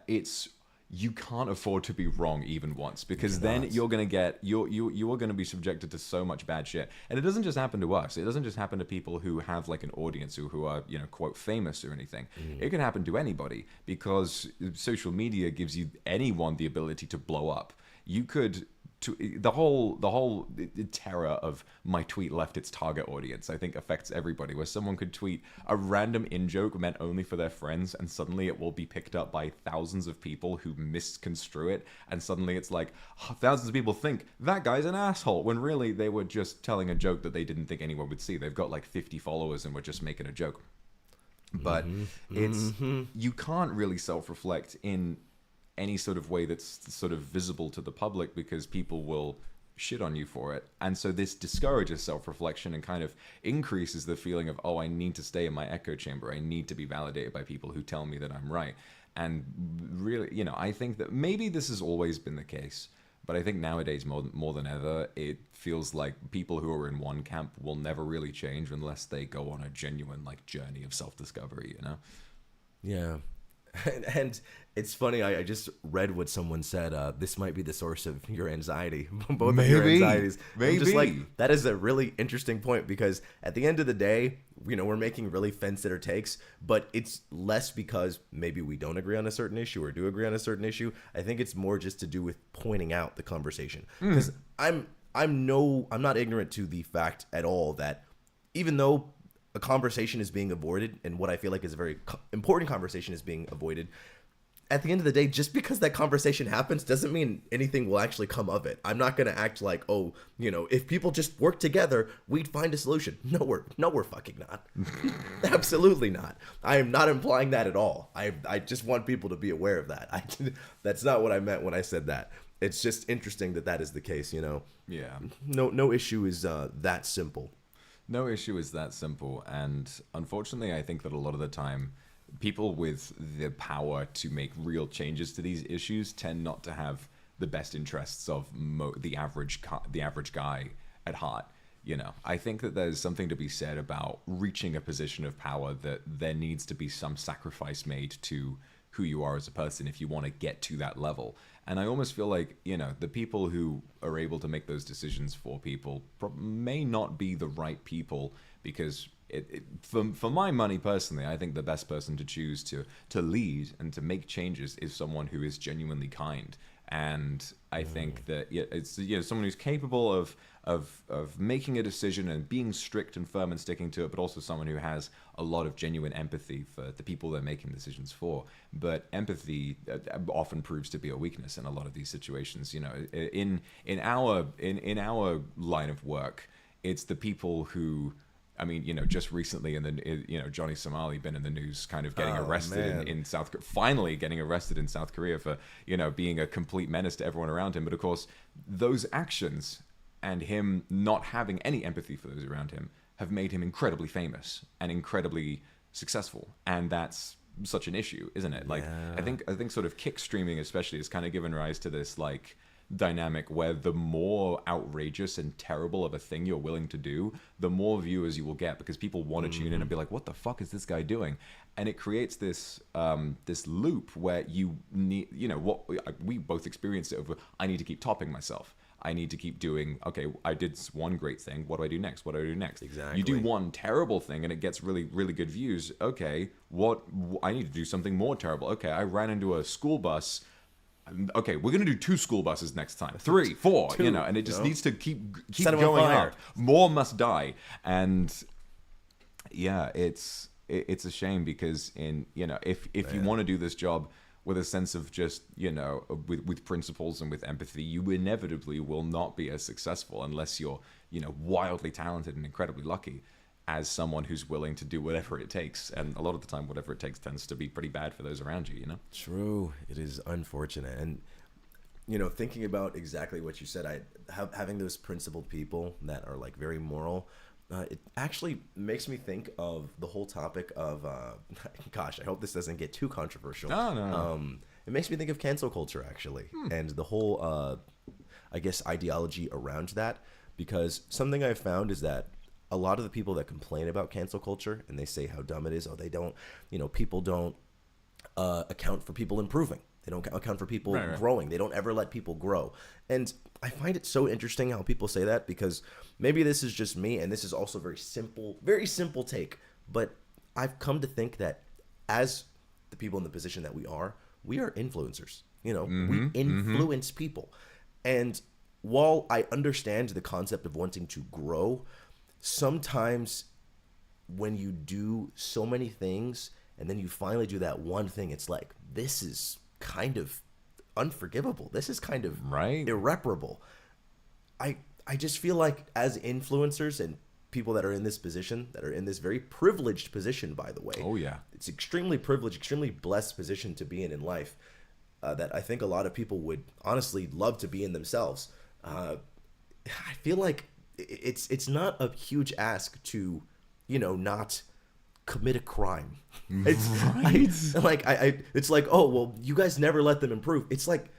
you can't afford to be wrong even once, because then you're going to get you are going to be subjected to so much bad shit. And it doesn't just happen to us. It doesn't just happen to people who have like an audience who are quote famous or anything. It can happen to anybody, because social media gives you anyone the ability to blow up. You could the whole terror of my tweet left its target audience, I think, affects everybody. Where someone could tweet a random in-joke meant only for their friends, and suddenly it will be picked up by thousands of people who misconstrue it, and suddenly it's like thousands of people think that guy's an asshole, when really they were just telling a joke that they didn't think anyone would see. They've got like 50 followers and were just making a joke. But you can't really self-reflect in any sort of way that's sort of visible to the public, because people will shit on you for it. And so this discourages self-reflection and kind of increases the feeling of, oh, I need to stay in my echo chamber. I need to be validated by people who tell me that I'm right. And really, I think that maybe this has always been the case, but I think nowadays more than ever, it feels like people who are in one camp will never really change unless they go on a genuine like journey of self-discovery, Yeah. And it's funny, I just read what someone said. This might be the source of your anxiety, both of your anxieties. Maybe. I'm just like, that is a really interesting point, because at the end of the day, we're making really fence-sitter takes, but it's less because maybe we don't agree on a certain issue or do agree on a certain issue. I think it's more just to do with pointing out the conversation. Because I'm not ignorant to the fact at all that even though a conversation is being avoided, and what I feel like is a very important conversation is being avoided, at the end of the day, just because that conversation happens doesn't mean anything will actually come of it. I'm not going to act like, oh, if people just work together, we'd find a solution. No, we're fucking not. Absolutely not. I am not implying that at all. I just want people to be aware of that. That's not what I meant when I said that. It's just interesting that is the case, Yeah. No issue is that simple. No issue is that simple. And unfortunately, I think that a lot of the time, people with the power to make real changes to these issues tend not to have the best interests of the average guy at heart. I think that there's something to be said about reaching a position of power, that there needs to be some sacrifice made to who you are as a person if you want to get to that level. And I almost feel like, the people who are able to make those decisions for people may not be the right people, because for my money personally, I think the best person to choose to lead and to make changes is someone who is genuinely kind. And I think that it's someone who's capable of making a decision and being strict and firm and sticking to it, but also someone who has a lot of genuine empathy for the people they're making decisions for. But empathy often proves to be a weakness in a lot of these situations. In our line of work, it's the people who, just recently Johnny Somali been in the news, kind of getting arrested in South Korea, finally getting arrested in South Korea for, being a complete menace to everyone around him. But of course, those actions and him not having any empathy for those around him have made him incredibly famous and incredibly successful. And that's such an issue, isn't it? Like, I think sort of kick streaming especially has kind of given rise to this, like, dynamic where the more outrageous and terrible of a thing you're willing to do, the more viewers you will get, because people want to tune in and be like, what the fuck is this guy doing? And it creates this this loop where you need, what we both experienced it over, I need to keep topping myself. I need to keep doing, okay, I did one great thing. What do I do next? What do I do next? Exactly. You do one terrible thing and it gets really, really good views. Okay, I need to do something more terrible. Okay, I ran into a school bus. Okay, we're gonna do 2 school buses next time, 3, 4, 2, and it just needs to keep going up. More must die, and yeah, it's a shame, because if you want to do this job with a sense of just with principles and with empathy, you inevitably will not be as successful unless you're wildly talented and incredibly lucky as someone who's willing to do whatever it takes. And a lot of the time, whatever it takes tends to be pretty bad for those around you, True. It is unfortunate. And, thinking about exactly what you said, having those principled people that are, like, very moral, it actually makes me think of the whole topic of, gosh, I hope this doesn't get too controversial. No. It makes me think of cancel culture, actually, and the whole, I guess, ideology around that, because something I've found is that a lot of the people that complain about cancel culture and they say how dumb it is, they don't, people don't account for people improving. They don't account for people growing. They don't ever let people grow. And I find it so interesting how people say that, because maybe this is just me, and this is also very simple take, but I've come to think that as the people in the position that we are influencers. We influence people. And while I understand the concept of wanting to grow, sometimes when you do so many things and then you finally do that one thing, it's like, this is kind of unforgivable. This is kind of Right. irreparable. I just feel like as influencers and people that are in this position, that are in this very privileged position, by the way. Oh, yeah. It's extremely privileged, extremely blessed position to be in life, that I think a lot of people would honestly love to be in themselves. I feel like it's not a huge ask to, not commit a crime. It's it's like, oh, well, you guys never let them improve. It's like,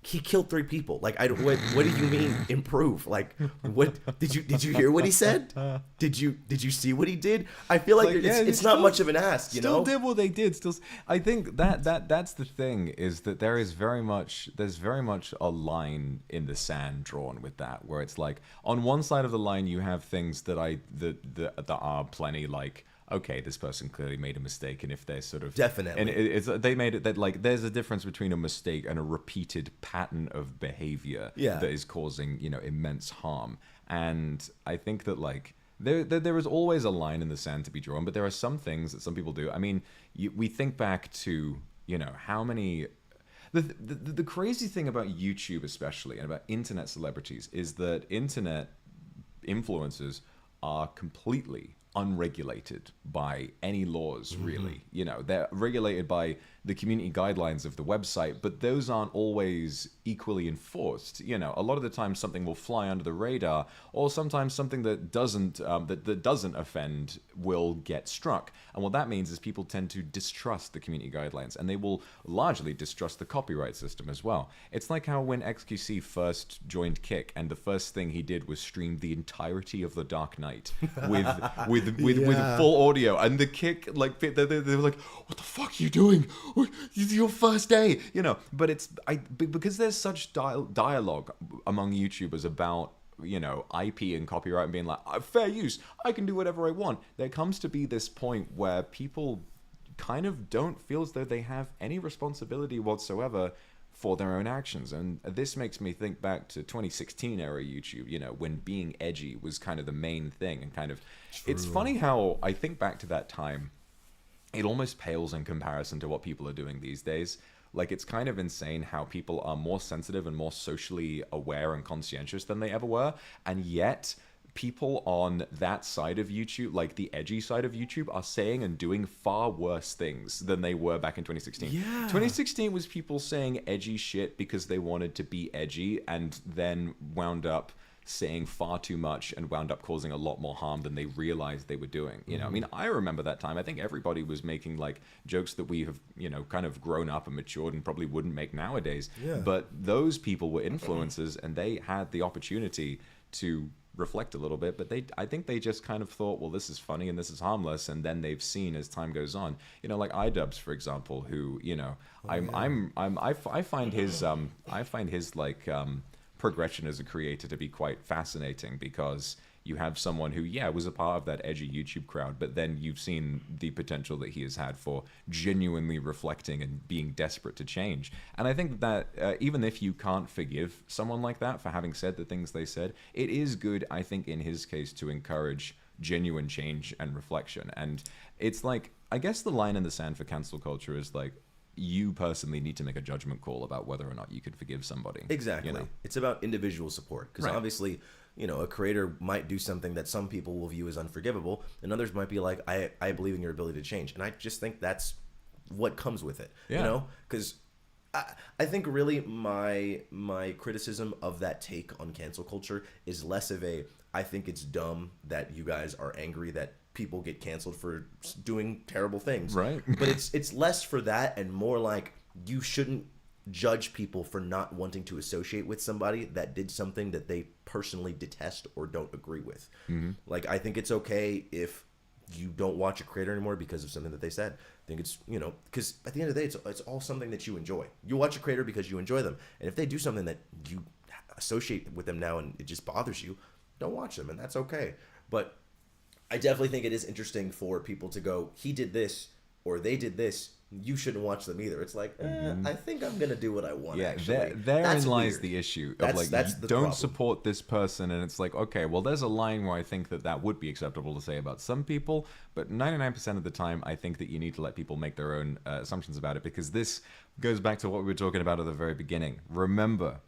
he killed 3 people. Like, what do you mean improve? Like, what did you hear what he said? Did you see what he did? I feel like it's not much of an ask, Still did what they did. I think that's the thing, is that there's very much a line in the sand drawn with that, where it's like, on one side of the line you have things that are plenty like, okay, this person clearly made a mistake, and if they're sort of definitely, and they made it that, like, there's a difference between a mistake and a repeated pattern of behavior that is causing immense harm. And I think that, like, there is always a line in the sand to be drawn, but there are some things that some people do. I mean, we think back to how many. The crazy thing about YouTube especially, and about internet celebrities, is that internet influencers are completely unregulated by any laws, really. They're regulated by the community guidelines of the website, but those aren't always equally enforced. A lot of the time something will fly under the radar, or sometimes something that doesn't offend will get struck. And what that means is people tend to distrust the community guidelines, and they will largely distrust the copyright system as well. It's like how when XQC first joined Kick, and the first thing he did was stream the entirety of The Dark Knight with full audio, and the Kick, like, they were like, what the fuck are you doing? It's your first day, But because there's such dialogue among YouTubers about IP and copyright, and being like, fair use, I can do whatever I want. There comes to be this point where people kind of don't feel as though they have any responsibility whatsoever for their own actions. And this makes me think back to 2016 era YouTube, when being edgy was kind of the main thing, and kind of, it's funny how I think back to that time, it almost pales in comparison to what people are doing these days. Like, it's kind of insane how people are more sensitive and more socially aware and conscientious than they ever were, and yet people on that side of YouTube, like the edgy side of YouTube, are saying and doing far worse things than they were back in 2016. 2016 was people saying edgy shit because they wanted to be edgy, and then wound up saying far too much and wound up causing a lot more harm than they realized they were doing. I mean, I remember that time. I think everybody was making, like, jokes that we have, kind of grown up and matured and probably wouldn't make nowadays. But those people were influencers, and they had the opportunity to reflect a little bit, but I think they just kind of thought, well, this is funny and this is harmless, and then they've seen as time goes on, like iDubbbz, for example, who, I find his like progression as a creator to be quite fascinating, because you have someone who, was a part of that edgy YouTube crowd, but then you've seen the potential that he has had for genuinely reflecting and being desperate to change. And I think that even if you can't forgive someone like that for having said the things they said, it is good, I think, in his case, to encourage genuine change and reflection. And it's like, I guess the line in the sand for cancel culture is like, you personally need to make a judgment call about whether or not you can forgive somebody. Exactly. It's about individual support, because obviously, a creator might do something that some people will view as unforgivable, and others might be like, I believe in your ability to change. And I just think that's what comes with it, because I think really my criticism of that take on cancel culture is less of I think it's dumb that you guys are angry that people get canceled for doing terrible things. Right. But it's less for that, and more like, you shouldn't judge people for not wanting to associate with somebody that did something that they personally detest or don't agree with. Like, I think it's okay if you don't watch a creator anymore because of something that they said. I think it's, because at the end of the day, it's all something that you enjoy. You watch a creator because you enjoy them. And if they do something that you associate with them now and it just bothers you, don't watch them, and that's okay. But I definitely think it is interesting for people to go, he did this or they did this, you shouldn't watch them either. It's like, I think I'm gonna do what I want. Yeah, actually, therein lies weird. the issue of That's like, the you don't problem. support this person, and it's like, okay, well, there's a line where I think that would be acceptable to say about some people, but 99% of the time, I think that you need to let people make their own assumptions about it, because this goes back to what we were talking about at the very beginning. Remember,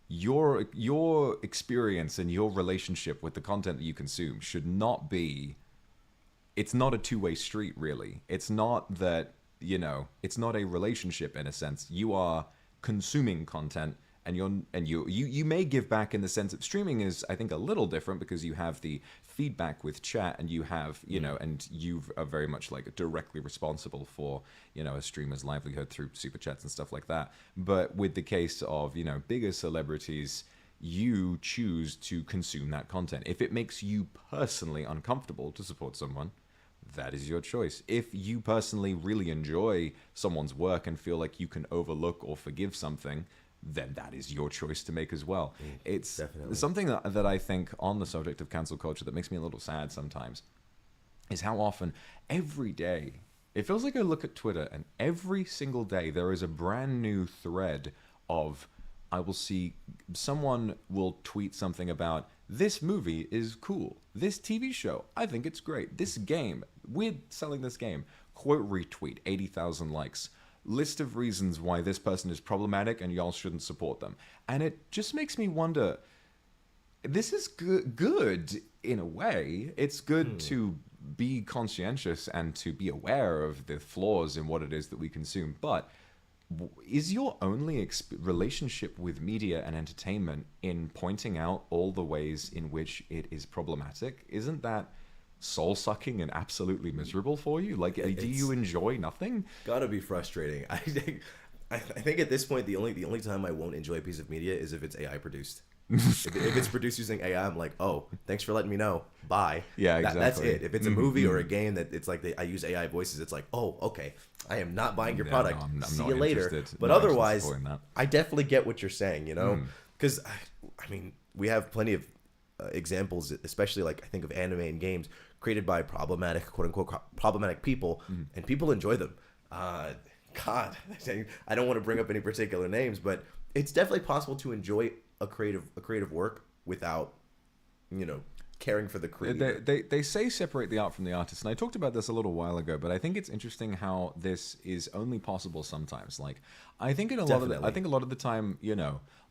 your experience and your relationship with the content that you consume should not be. It's not a two-way street, really. It's not that, it's not a relationship in a sense. You are consuming content, and you may give back in the sense that streaming is, I think, a little different, because you have the feedback with chat, and you have, and you are very much like directly responsible for, a streamer's livelihood through super chats and stuff like that. But with the case of, bigger celebrities, you choose to consume that content. If it makes you personally uncomfortable to support someone, that is your choice. If you personally really enjoy someone's work and feel like you can overlook or forgive something, then that is your choice to make as well. It's definitely something that I think on the subject of cancel culture that makes me a little sad sometimes is how often, every day, it feels like I look at Twitter and every single day there is a brand new thread of, I will see someone will tweet something about, this movie is cool. This TV show, I think it's great. This game, we're selling this game. Quote retweet, 80,000 likes. List of reasons why this person is problematic and y'all shouldn't support them. And it just makes me wonder, this is good in a way. It's good to be conscientious and to be aware of the flaws in what it is that we consume. But is your only relationship with media and entertainment in pointing out all the ways in which it is problematic? Isn't that soul-sucking and absolutely miserable for you? Like, do you enjoy nothing? Gotta be frustrating. I think at this point the only time I won't enjoy a piece of media is if it's AI produced. if it's produced using AI, I'm like, oh, thanks for letting me know. Bye. Yeah, exactly. That's it. If it's a movie or a game that it's like I use AI voices, it's like, oh, okay, I am not buying your product. No, I'm See not you later. interested. But Not otherwise, interested in that. I definitely get what you're saying. Because I mean, we have plenty of examples, especially like I think of anime and games created by problematic, quote unquote, problematic people, and people enjoy them. God, I don't want to bring up any particular names, but it's definitely possible to enjoy a creative work without, caring for the creator. They say separate the art from the artist, and I talked about this a little while ago, but I think it's interesting how this is only possible sometimes. Like, I think a lot of the time,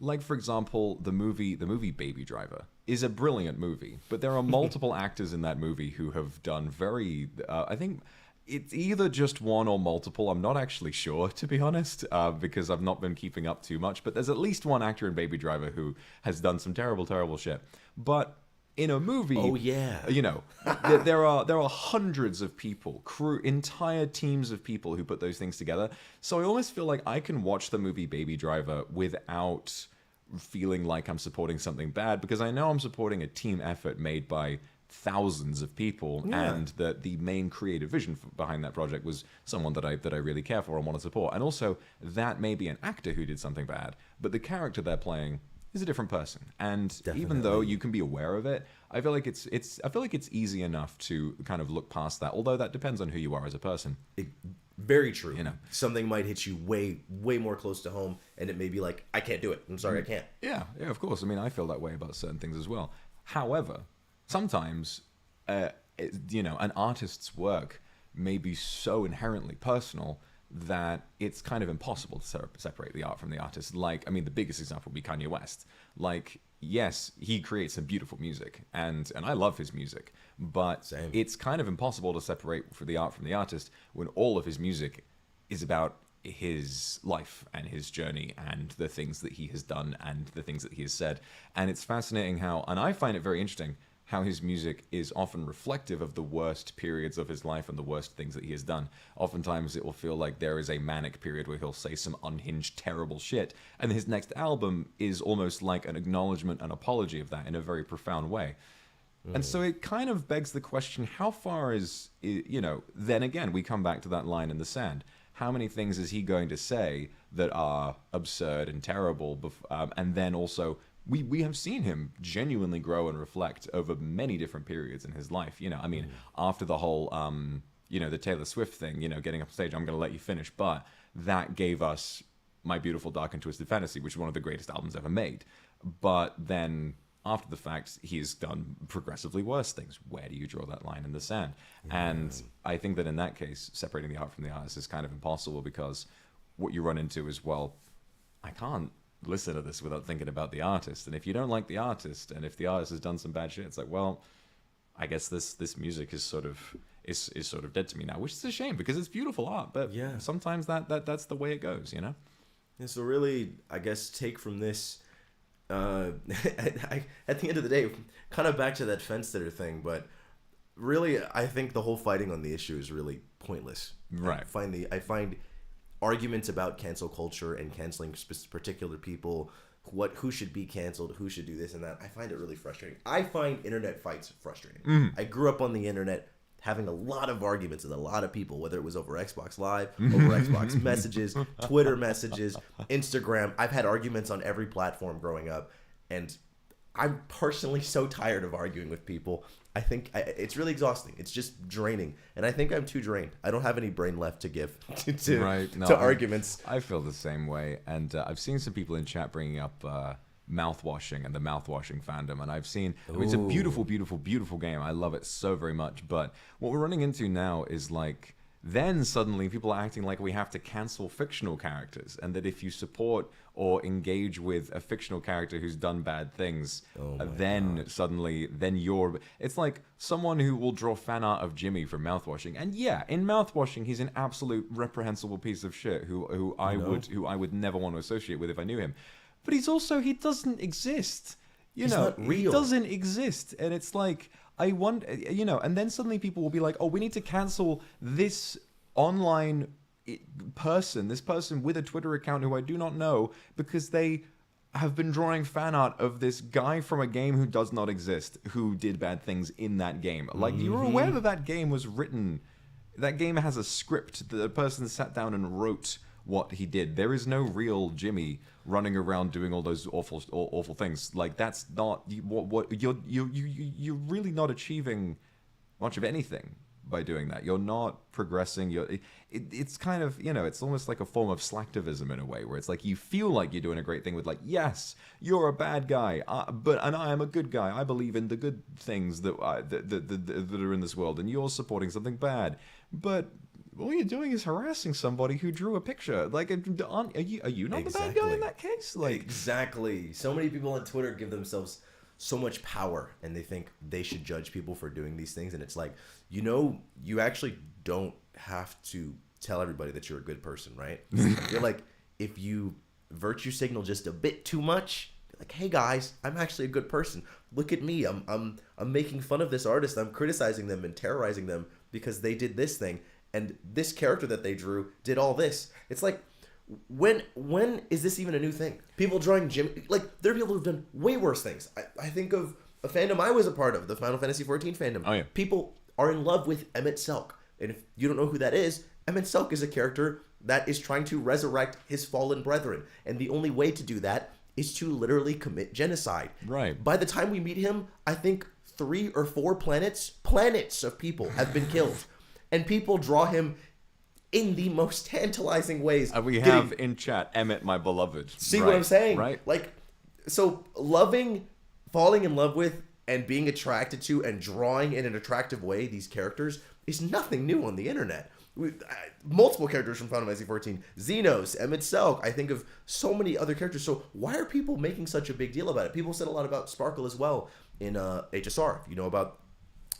like for example, the movie Baby Driver is a brilliant movie, but there are multiple actors in that movie who have done very, I think it's either just one or multiple. I'm not actually sure, to be honest, because I've not been keeping up too much. But there's at least one actor in Baby Driver who has done some terrible, terrible shit. But in a movie, oh yeah, there are hundreds of people, entire teams of people who put those things together. So I almost feel like I can watch the movie Baby Driver without feeling like I'm supporting something bad, because I know I'm supporting a team effort made by thousands of people, and that the main creative vision behind that project was someone that I really care for and want to support. And also, that may be an actor who did something bad, but the character they're playing is a different person. And even though you can be aware of it, I feel like it's easy enough to kind of look past that. Although that depends on who you are as a person. Very true. Something might hit you way more close to home, and it may be like, I can't do it. I'm sorry, I can't. Yeah, of course. I mean, I feel that way about certain things as well. However, sometimes, an artist's work may be so inherently personal that it's kind of impossible to separate the art from the artist. Like, I mean, the biggest example would be Kanye West. Like, yes, he creates some beautiful music, and I love his music, but it's kind of impossible to separate the art from the artist when all of his music is about his life and his journey and the things that he has done and the things that he has said. And it's fascinating how, and I find it very interesting, how his music is often reflective of the worst periods of his life and the worst things that he has done. Oftentimes it will feel like there is a manic period where he'll say some unhinged, terrible shit, and his next album is almost like an acknowledgement and apology of that in a very profound way. And so it kind of begs the question, how far then again, we come back to that line in the sand. How many things is he going to say that are absurd and terrible? And then also, we have seen him genuinely grow and reflect over many different periods in his life. I mean, after the whole the Taylor Swift thing, getting up stage, I'm going to let you finish. But that gave us My Beautiful Dark and Twisted Fantasy, which is one of the greatest albums ever made. But then after the fact, he's done progressively worse things. Where do you draw that line in the sand? And I think that in that case, separating the art from the artist is kind of impossible, because what you run into is, well, I can't listen to this without thinking about the artist. And if you don't like the artist, and if the artist has done some bad shit, it's like, well, I guess this music is sort of dead to me now, which is a shame, because it's beautiful art. But sometimes that's the way it goes, And so really, I guess, take from this, at the end of the day, kind of back to that fence sitter thing, but really, I think the whole fighting on the issue is really pointless. Right. I find arguments about cancel culture and canceling particular people, who should be canceled, who should do this and that, I find it really frustrating. I find internet fights frustrating. I grew up on the internet having a lot of arguments with a lot of people, whether it was over Xbox Live, over Xbox messages, Twitter messages, Instagram. I've had arguments on every platform growing up, and I'm personally so tired of arguing with people. I think it's really exhausting. It's just draining, and I think I'm too drained. I don't have any brain left to give to arguments. I feel the same way, and I've seen some people in chat bringing up mouthwashing and the mouthwashing fandom, and I've seen, it's a beautiful, beautiful, beautiful game. I love it so very much, but what we're running into now is like, then suddenly people are acting like we have to cancel fictional characters, and that if you support or engage with a fictional character who's done bad things, then it's like someone who will draw fan art of Jimmy from mouthwashing, and in mouthwashing he's an absolute reprehensible piece of shit who I would never want to associate with if I knew him. But he doesn't exist. He's not real. He doesn't exist, and it's like, I wonder, and then suddenly people will be like, oh, we need to cancel this online person, this person with a Twitter account who I do not know, because they have been drawing fan art of this guy from a game who does not exist, who did bad things in that game. Like, you're aware that game was written, that game has a script, the person sat down and wrote what he did. There is no real Jimmy running around doing all those awful things. Like, that's not what you're really not achieving much of anything by doing that. You're not progressing. It's kind of, it's almost like a form of slacktivism in a way, where it's like you feel like you're doing a great thing with, like, yes, you're a bad guy, and I am a good guy. I believe in the good things that are in this world, and you're supporting something bad, but all you're doing is harassing somebody who drew a picture. Like, are you not the bad guy in that case? Like, exactly. So many people on Twitter give themselves so much power, and they think they should judge people for doing these things. And it's like, you actually don't have to tell everybody that you're a good person, right? You're like, if you virtue signal just a bit too much, like, hey guys, I'm actually a good person. Look at me. I'm making fun of this artist. I'm criticizing them and terrorizing them because they did this thing. And this character that they drew did all this. It's like, when is this even a new thing? People drawing Jimmy, like, there are people who've done way worse things. I think of a fandom I was a part of, the Final Fantasy XIV fandom. Oh, yeah. People are in love with Emmett Selk. And if you don't know who that is, Emmett Selk is a character that is trying to resurrect his fallen brethren. And the only way to do that is to literally commit genocide. Right. By the time we meet him, I think 3 or 4 planets of people have been killed. And people draw him in the most tantalizing ways. We have in chat, Emmett, my beloved. See what I'm saying? Right. Like, so falling in love with, and being attracted to, and drawing in an attractive way these characters is nothing new on the internet. Multiple characters from Final Fantasy XIV, Xenos, Emmett Selk. I think of so many other characters. So why are people making such a big deal about it? People said a lot about Sparkle as well in HSR. If you know about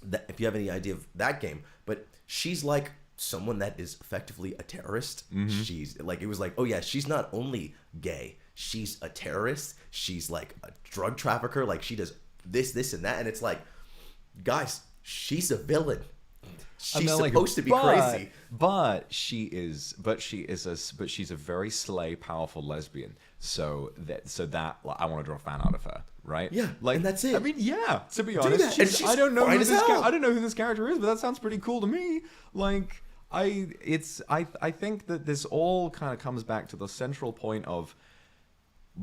that, if you have any idea of that game, but she's like someone that is effectively a terrorist. She's like, it was like, oh yeah, she's not only gay, she's a terrorist. She's like a drug trafficker. Like, she does this and that. And it's like, guys, she's a villain. She's supposed to be crazy. But she's a very slay, powerful lesbian. So that I want to draw a fan out of her, right? Yeah, like, and that's it. I mean, yeah. To be honest, I don't know who this character is, but that sounds pretty cool to me. Like, I think that this all kind of comes back to the central point of,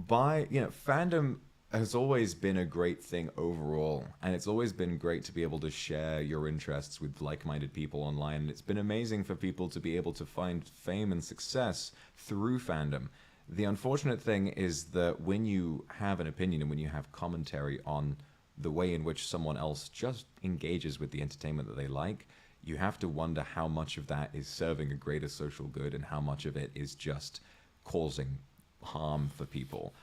fandom has always been a great thing overall, and it's always been great to be able to share your interests with like-minded people online. And it's been amazing for people to be able to find fame and success through fandom. The unfortunate thing is that when you have an opinion and when you have commentary on the way in which someone else just engages with the entertainment that they like, you have to wonder how much of that is serving a greater social good and how much of it is just causing harm for people.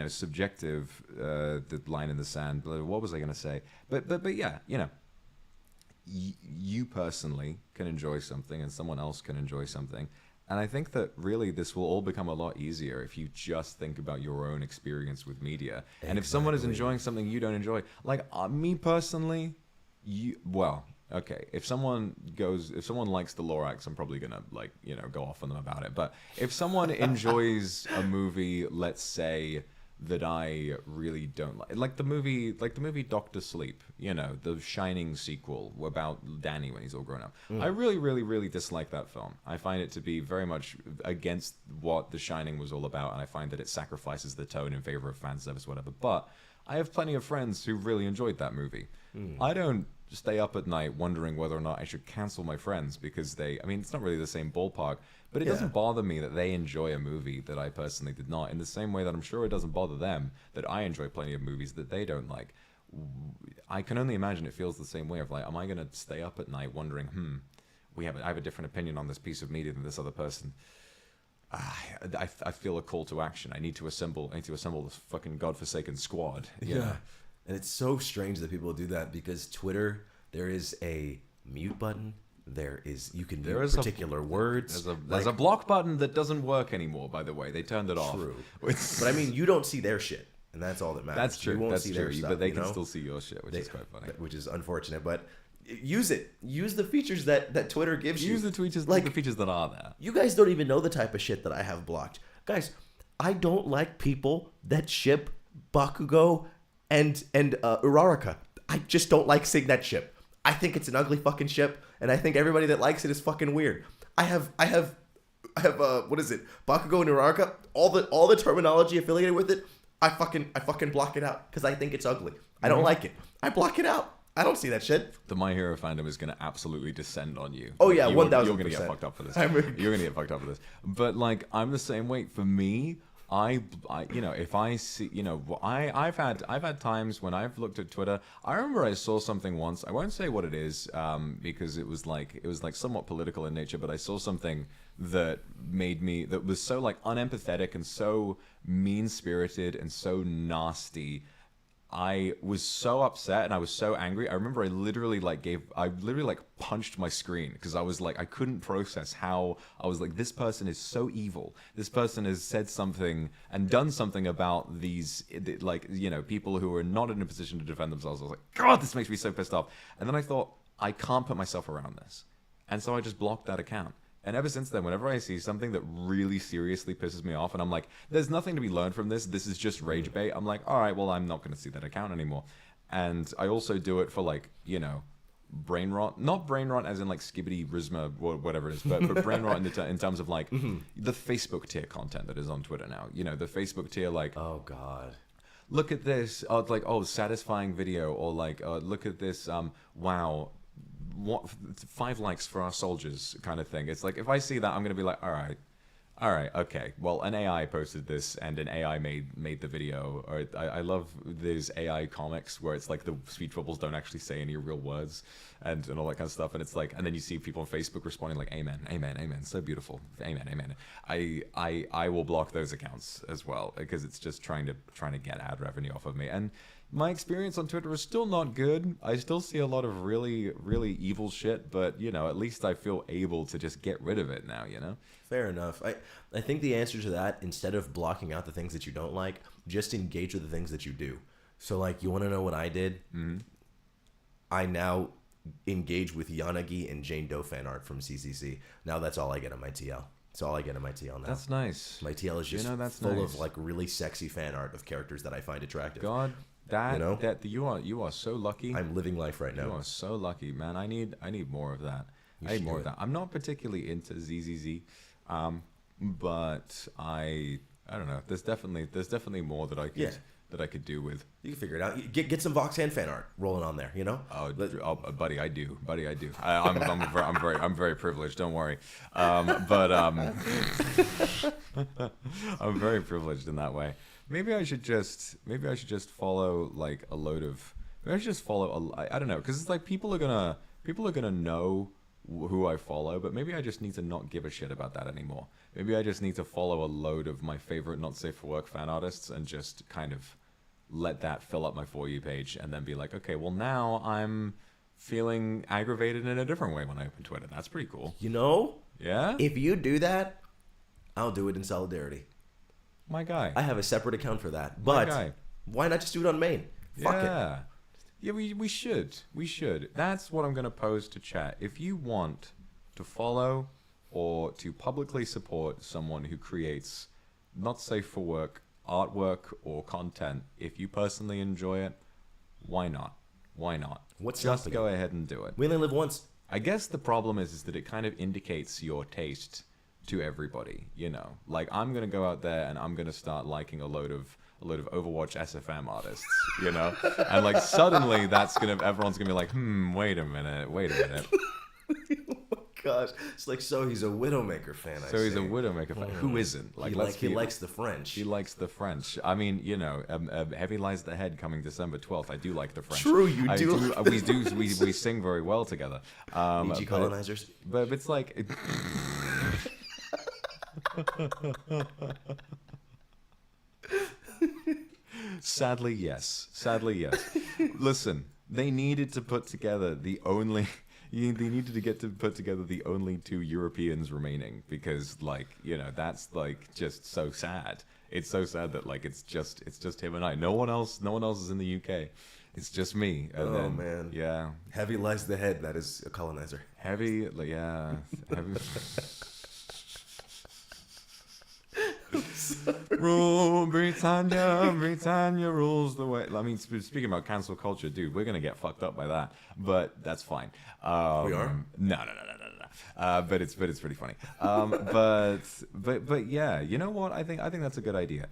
Subjective, the line in the sand. What was I going to say? But yeah, you personally can enjoy something and someone else can enjoy something. And I think that really this will all become a lot easier if you just think about your own experience with media. Exactly. And if someone is enjoying something you don't enjoy, like me personally, if someone likes the Lorax, I'm probably gonna go off on them about it. But if someone enjoys a movie, let's say that I really don't like the movie Doctor Sleep, the Shining sequel about Danny when he's all grown up. I really, really, really dislike that film. I find it to be very much against what The Shining was all about, and I find that it sacrifices the tone in favor of fan service, whatever. But I have plenty of friends who really enjoyed that movie. I don't stay up at night wondering whether or not I should cancel my friends because it's not really the same ballpark, but it doesn't bother me that they enjoy a movie that I personally did not, in the same way that I'm sure it doesn't bother them that I enjoy plenty of movies that they don't like. I can only imagine it feels the same way of like, am I going to stay up at night wondering, I have a different opinion on this piece of media than this other person. I feel a call to action. I need to assemble this fucking godforsaken squad. Yeah. And it's so strange that people do that because Twitter, there is a mute button. You can mute particular words. There's a block button that doesn't work anymore, by the way. They turned it off. True. But you don't see their shit. And that's all that matters. That's true. You won't that's see true. Their stuff, but they can still see your shit, which is quite funny. Which is unfortunate. But use it. Use the features that Twitter gives you. Use the features that are there. You guys don't even know the type of shit that I have blocked. Guys, I don't like people that ship Bakugo and Uraraka. I just don't like seeing that ship. I think it's an ugly fucking ship, and I think everybody that likes it is fucking weird. I have what is it? Bakugo and Uraraka, all the terminology affiliated with it, I fucking block it out because I think it's ugly. I don't like it. I block it out. I don't see that shit. The My Hero fandom is going to absolutely descend on you. Oh yeah, 1,000%. You're going to get fucked up for this. You're going to get fucked up for this. But I'm the same way. For me, if I see, I've had times when I've looked at Twitter. I remember I saw something once. I won't say what it is, because it was somewhat political in nature. But I saw something that was so unempathetic and so mean-spirited and so nasty. I was so upset and I was so angry. I remember I literally punched my screen because I was I couldn't process how I was this person is so evil. This person has said something and done something about these people who are not in a position to defend themselves. I was like, God, this makes me so pissed off. And then I thought, I can't put myself around this. And so I just blocked that account. And ever since then, whenever I see something that really seriously pisses me off, and I'm like, there's nothing to be learned from this, this is just rage bait, I'm like, all right, well, I'm not going to see that account anymore. And I also do it for brain rot. Not brain rot as in skibbity risma or whatever it is, but brain rot in terms of the Facebook tier content that is on Twitter now. The Facebook tier oh God. Look at this, satisfying video, or look at this, wow, 5 likes for our soldiers kind of thing. It's if I see that, I'm gonna be like, all right, okay, well, an AI posted this and an AI made the video. Or I love these AI comics where it's the speech bubbles don't actually say any real words and all that kind of stuff, and it's and then you see people on Facebook responding amen, amen, amen, so beautiful, amen, amen. I will block those accounts as well because it's just trying to get ad revenue off of me. And my experience on Twitter is still not good. I still see a lot of really, really evil shit, but, at least I feel able to just get rid of it now, Fair enough. I think the answer to that, instead of blocking out the things that you don't like, just engage with the things that you do. So, you want to know what I did? Mm-hmm. I now engage with Yanagi and Jane Doe fan art from CCC. Now that's all I get on my TL. That's all I get on my TL now. That's nice. My TL is just full of really sexy fan art of characters that I find attractive. God. You are so lucky. I'm living life right now. You are so lucky, man. I need more of that. I need more of that. I'm not particularly into ZZZ, but I I don't know. There's definitely more that I could do with. You can figure it out. You get some Vox fan art rolling on there. You know. Buddy, I do. I'm very privileged. Don't worry. I'm very privileged in that way. Maybe I should just follow like a load of. Maybe I should just follow. I don't know, because it's like people are gonna know who I follow, but maybe I just need to not give a shit about that anymore. Maybe I just need to follow a load of my favorite not safe for work fan artists and just kind of let that fill up my For You page, and then be like, okay, well now I'm feeling aggravated in a different way when I open Twitter. That's pretty cool. You know? Yeah? If you do that, I'll do it in solidarity. My guy. I have a separate account for that. But why not just do it on main? Fuck it. Yeah, we should. We should. That's what I'm going to pose to chat. If you want to follow or to publicly support someone who creates not safe for work artwork or content, if you personally enjoy it, why not? Why not? Just go ahead and do it. We only live once. I guess the problem is that it kind of indicates your taste to everybody, you know. Like, I'm going to go out there and I'm going to start liking a load of Overwatch SFM artists, you know? And like suddenly everyone's gonna be like, wait a minute. Oh my gosh. It's like, so he's a Widowmaker fan, He's a Widowmaker fan. Who isn't? Like, he likes the French. He likes the French. I mean, you know, Heavy Lies the Head coming December 12th. I do like the French. True, you do. We sing very well together. NG colonizers. But it's like... Sadly, yes. Listen, they needed to put together the only two Europeans remaining, because, like, you know, that's like just so sad. It's so sad that like it's just him and I. No one else is in the UK. It's just me. And man. Yeah. Heavy Lies the Head. That is a colonizer. Heavy. Rule Britannia rules the way. I mean, speaking about cancel culture, dude, we're gonna get fucked up by that, but that's fine. We are? No. But it's pretty funny. But yeah, you know what? I think that's a good idea.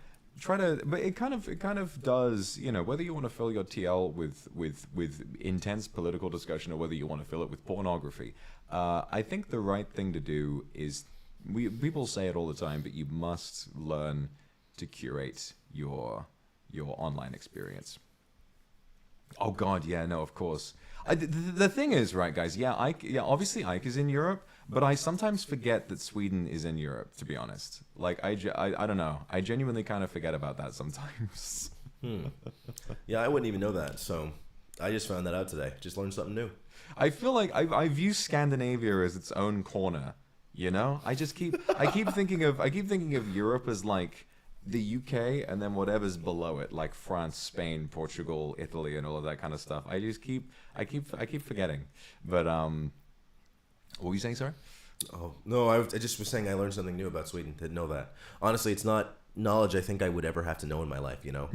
But it kind of does, you know, whether you want to fill your TL with intense political discussion or whether you want to fill it with pornography. I think the right thing to do is. People say it all the time, but you must learn to curate your online experience. Oh God, yeah, no, of course. The thing is, right, guys? Obviously Ike is in Europe, but I sometimes forget that Sweden is in Europe. To be honest, like I don't know. I genuinely kind of forget about that sometimes. Yeah, I wouldn't even know that. So I just found that out today. Just learned something new. I feel like I view Scandinavia as its own corner. You know, I keep thinking of Europe as like the UK and then whatever's below it, like France, Spain, Portugal, Italy, and all of that kind of stuff. I keep forgetting. But what were you saying, sorry? Oh no, I just was saying I learned something new about Sweden. Didn't know that. Honestly, it's not knowledge I think I would ever have to know in my life. You know,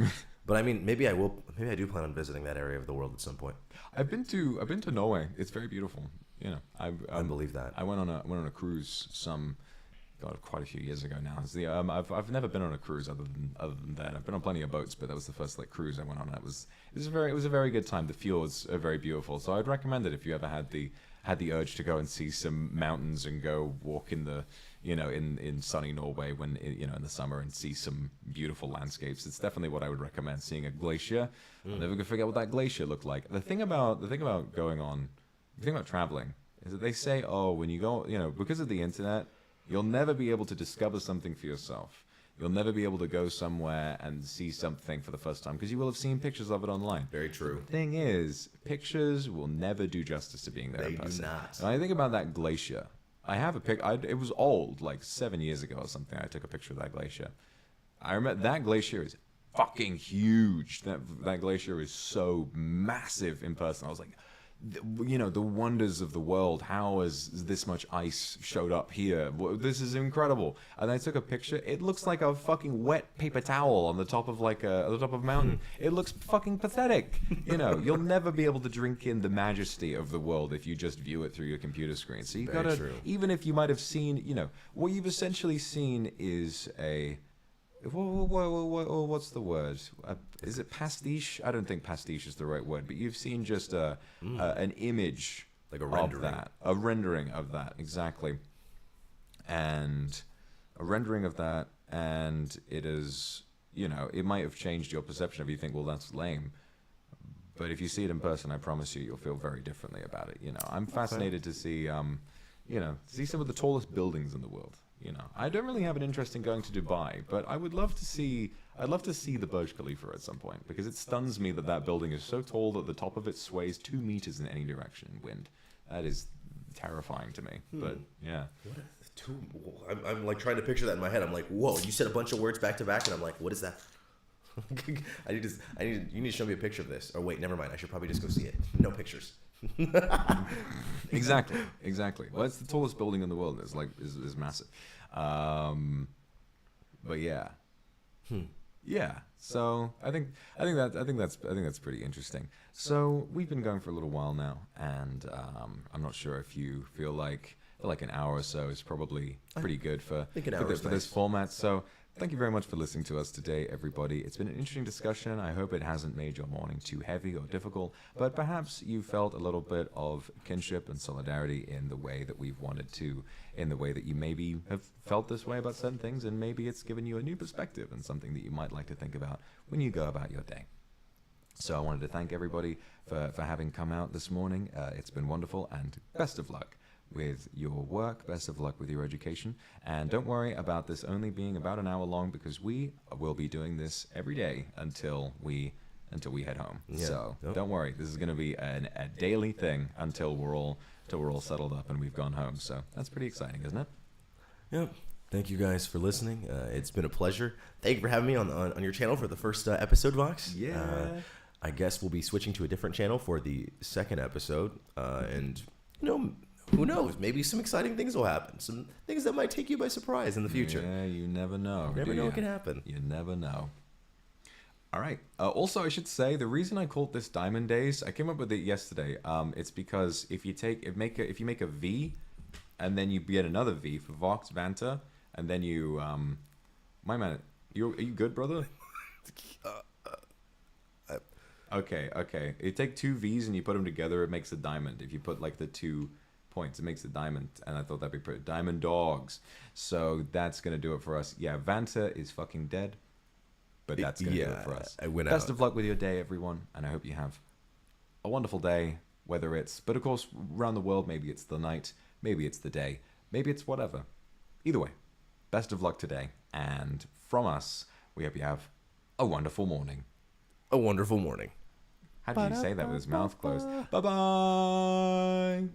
but I mean, maybe I will. Maybe I do plan on visiting that area of the world at some point. I've been to Norway. It's very beautiful. You know, I believe that. I went on a cruise quite a few years ago now. I've never been on a cruise other than that. I've been on plenty of boats, but that was the first like cruise I went on. It was a very good time. The fjords are very beautiful, so I'd recommend it if you ever had the urge to go and see some mountains and go walk in the in sunny Norway when in the summer and see some beautiful landscapes. It's definitely what I would recommend. Seeing a glacier. I'll never forget what that glacier looked like. The thing about traveling is that they say, oh, when you go, because of the internet, you'll never be able to discover something for yourself. You'll never be able to go somewhere and see something for the first time because you will have seen pictures of it online. Very true. The thing is, pictures will never do justice to being there in person. They do not. And I think about that glacier. I have a pic. It was old, like 7 years ago or something. I took a picture of that glacier. I remember that glacier is fucking huge. That glacier is so massive in person. I was like, the wonders of the world. How has this much ice showed up here? This is incredible. And I took a picture. It looks like a fucking wet paper towel on the top of a mountain. It looks fucking pathetic. You'll never be able to drink in the majesty of the world if you just view it through your computer screen. So you gotta, even if you might have seen, what you've essentially seen is What's the word? Is it pastiche? I don't think pastiche is the right word, but you've seen just an image Like a rendering. of that, a rendering of that, exactly, and a rendering of that, and it is, it might have changed your perception of you think, well, that's lame. But if you see it in person, I promise you'll feel very differently about it. I'm fascinated to see, see some of the tallest buildings in the world. I don't really have an interest in going to Dubai, but I'd love to see the Burj Khalifa at some point, because it stuns me that building is so tall that the top of it sways 2 meters in any direction in wind. That is terrifying to me. But yeah. I'm like trying to picture that in my head. I'm like, whoa, you said a bunch of words back to back, and I'm like, what is that? you need to show me a picture of this. Oh wait, never mind. I should probably just go see it. No pictures. Exactly. Well, it's the tallest building in the world. It's is massive. But yeah. Yeah. So I think that's pretty interesting. So we've been going for a little while now, and I'm not sure if you feel like an hour or so is probably pretty good for this format. So thank you very much for listening to us today, everybody. It's been an interesting discussion. I hope it hasn't made your morning too heavy or difficult, but perhaps you felt a little bit of kinship and solidarity in the way that we've wanted to, in the way that you maybe have felt this way about certain things, and maybe it's given you a new perspective and something that you might like to think about when you go about your day. So I wanted to thank everybody for having come out this morning. It's been wonderful, and best of luck with your work, best of luck with your education, and don't worry about this only being about an hour long, because we will be doing this every day until we head home. Yeah. So don't worry, this is going to be a daily thing until we're all settled up and we've gone home. So that's pretty exciting, isn't it? Yep. Thank you guys for listening. It's been a pleasure. Thank you for having me on your channel for the first episode, Vox. Yeah. I guess we'll be switching to a different channel for the second episode, and who knows? Maybe some exciting things will happen. Some things that might take you by surprise in the future. Yeah, you never know. You never know what can happen. You never know. All right. Also, I should say the reason I called this Diamond Days, I came up with it yesterday. It's because if you make a V, and then you get another V for Vox Vanta, and then you my man, are you good, brother? Okay. You take 2 V's and you put them together, it makes a diamond. If you put like the 2 points, it makes a diamond, and I thought that'd be pretty. Diamond dogs. So that's gonna do it for us. Yeah, Vanta is fucking dead, but that's gonna do it for us. Best of luck with your day, everyone, and I hope you have a wonderful day. But of course, around the world, maybe it's the night, maybe it's the day, maybe it's whatever. Either way, best of luck today, and from us, we hope you have a wonderful morning. A wonderful morning. How did you say that with his mouth closed? Bye bye.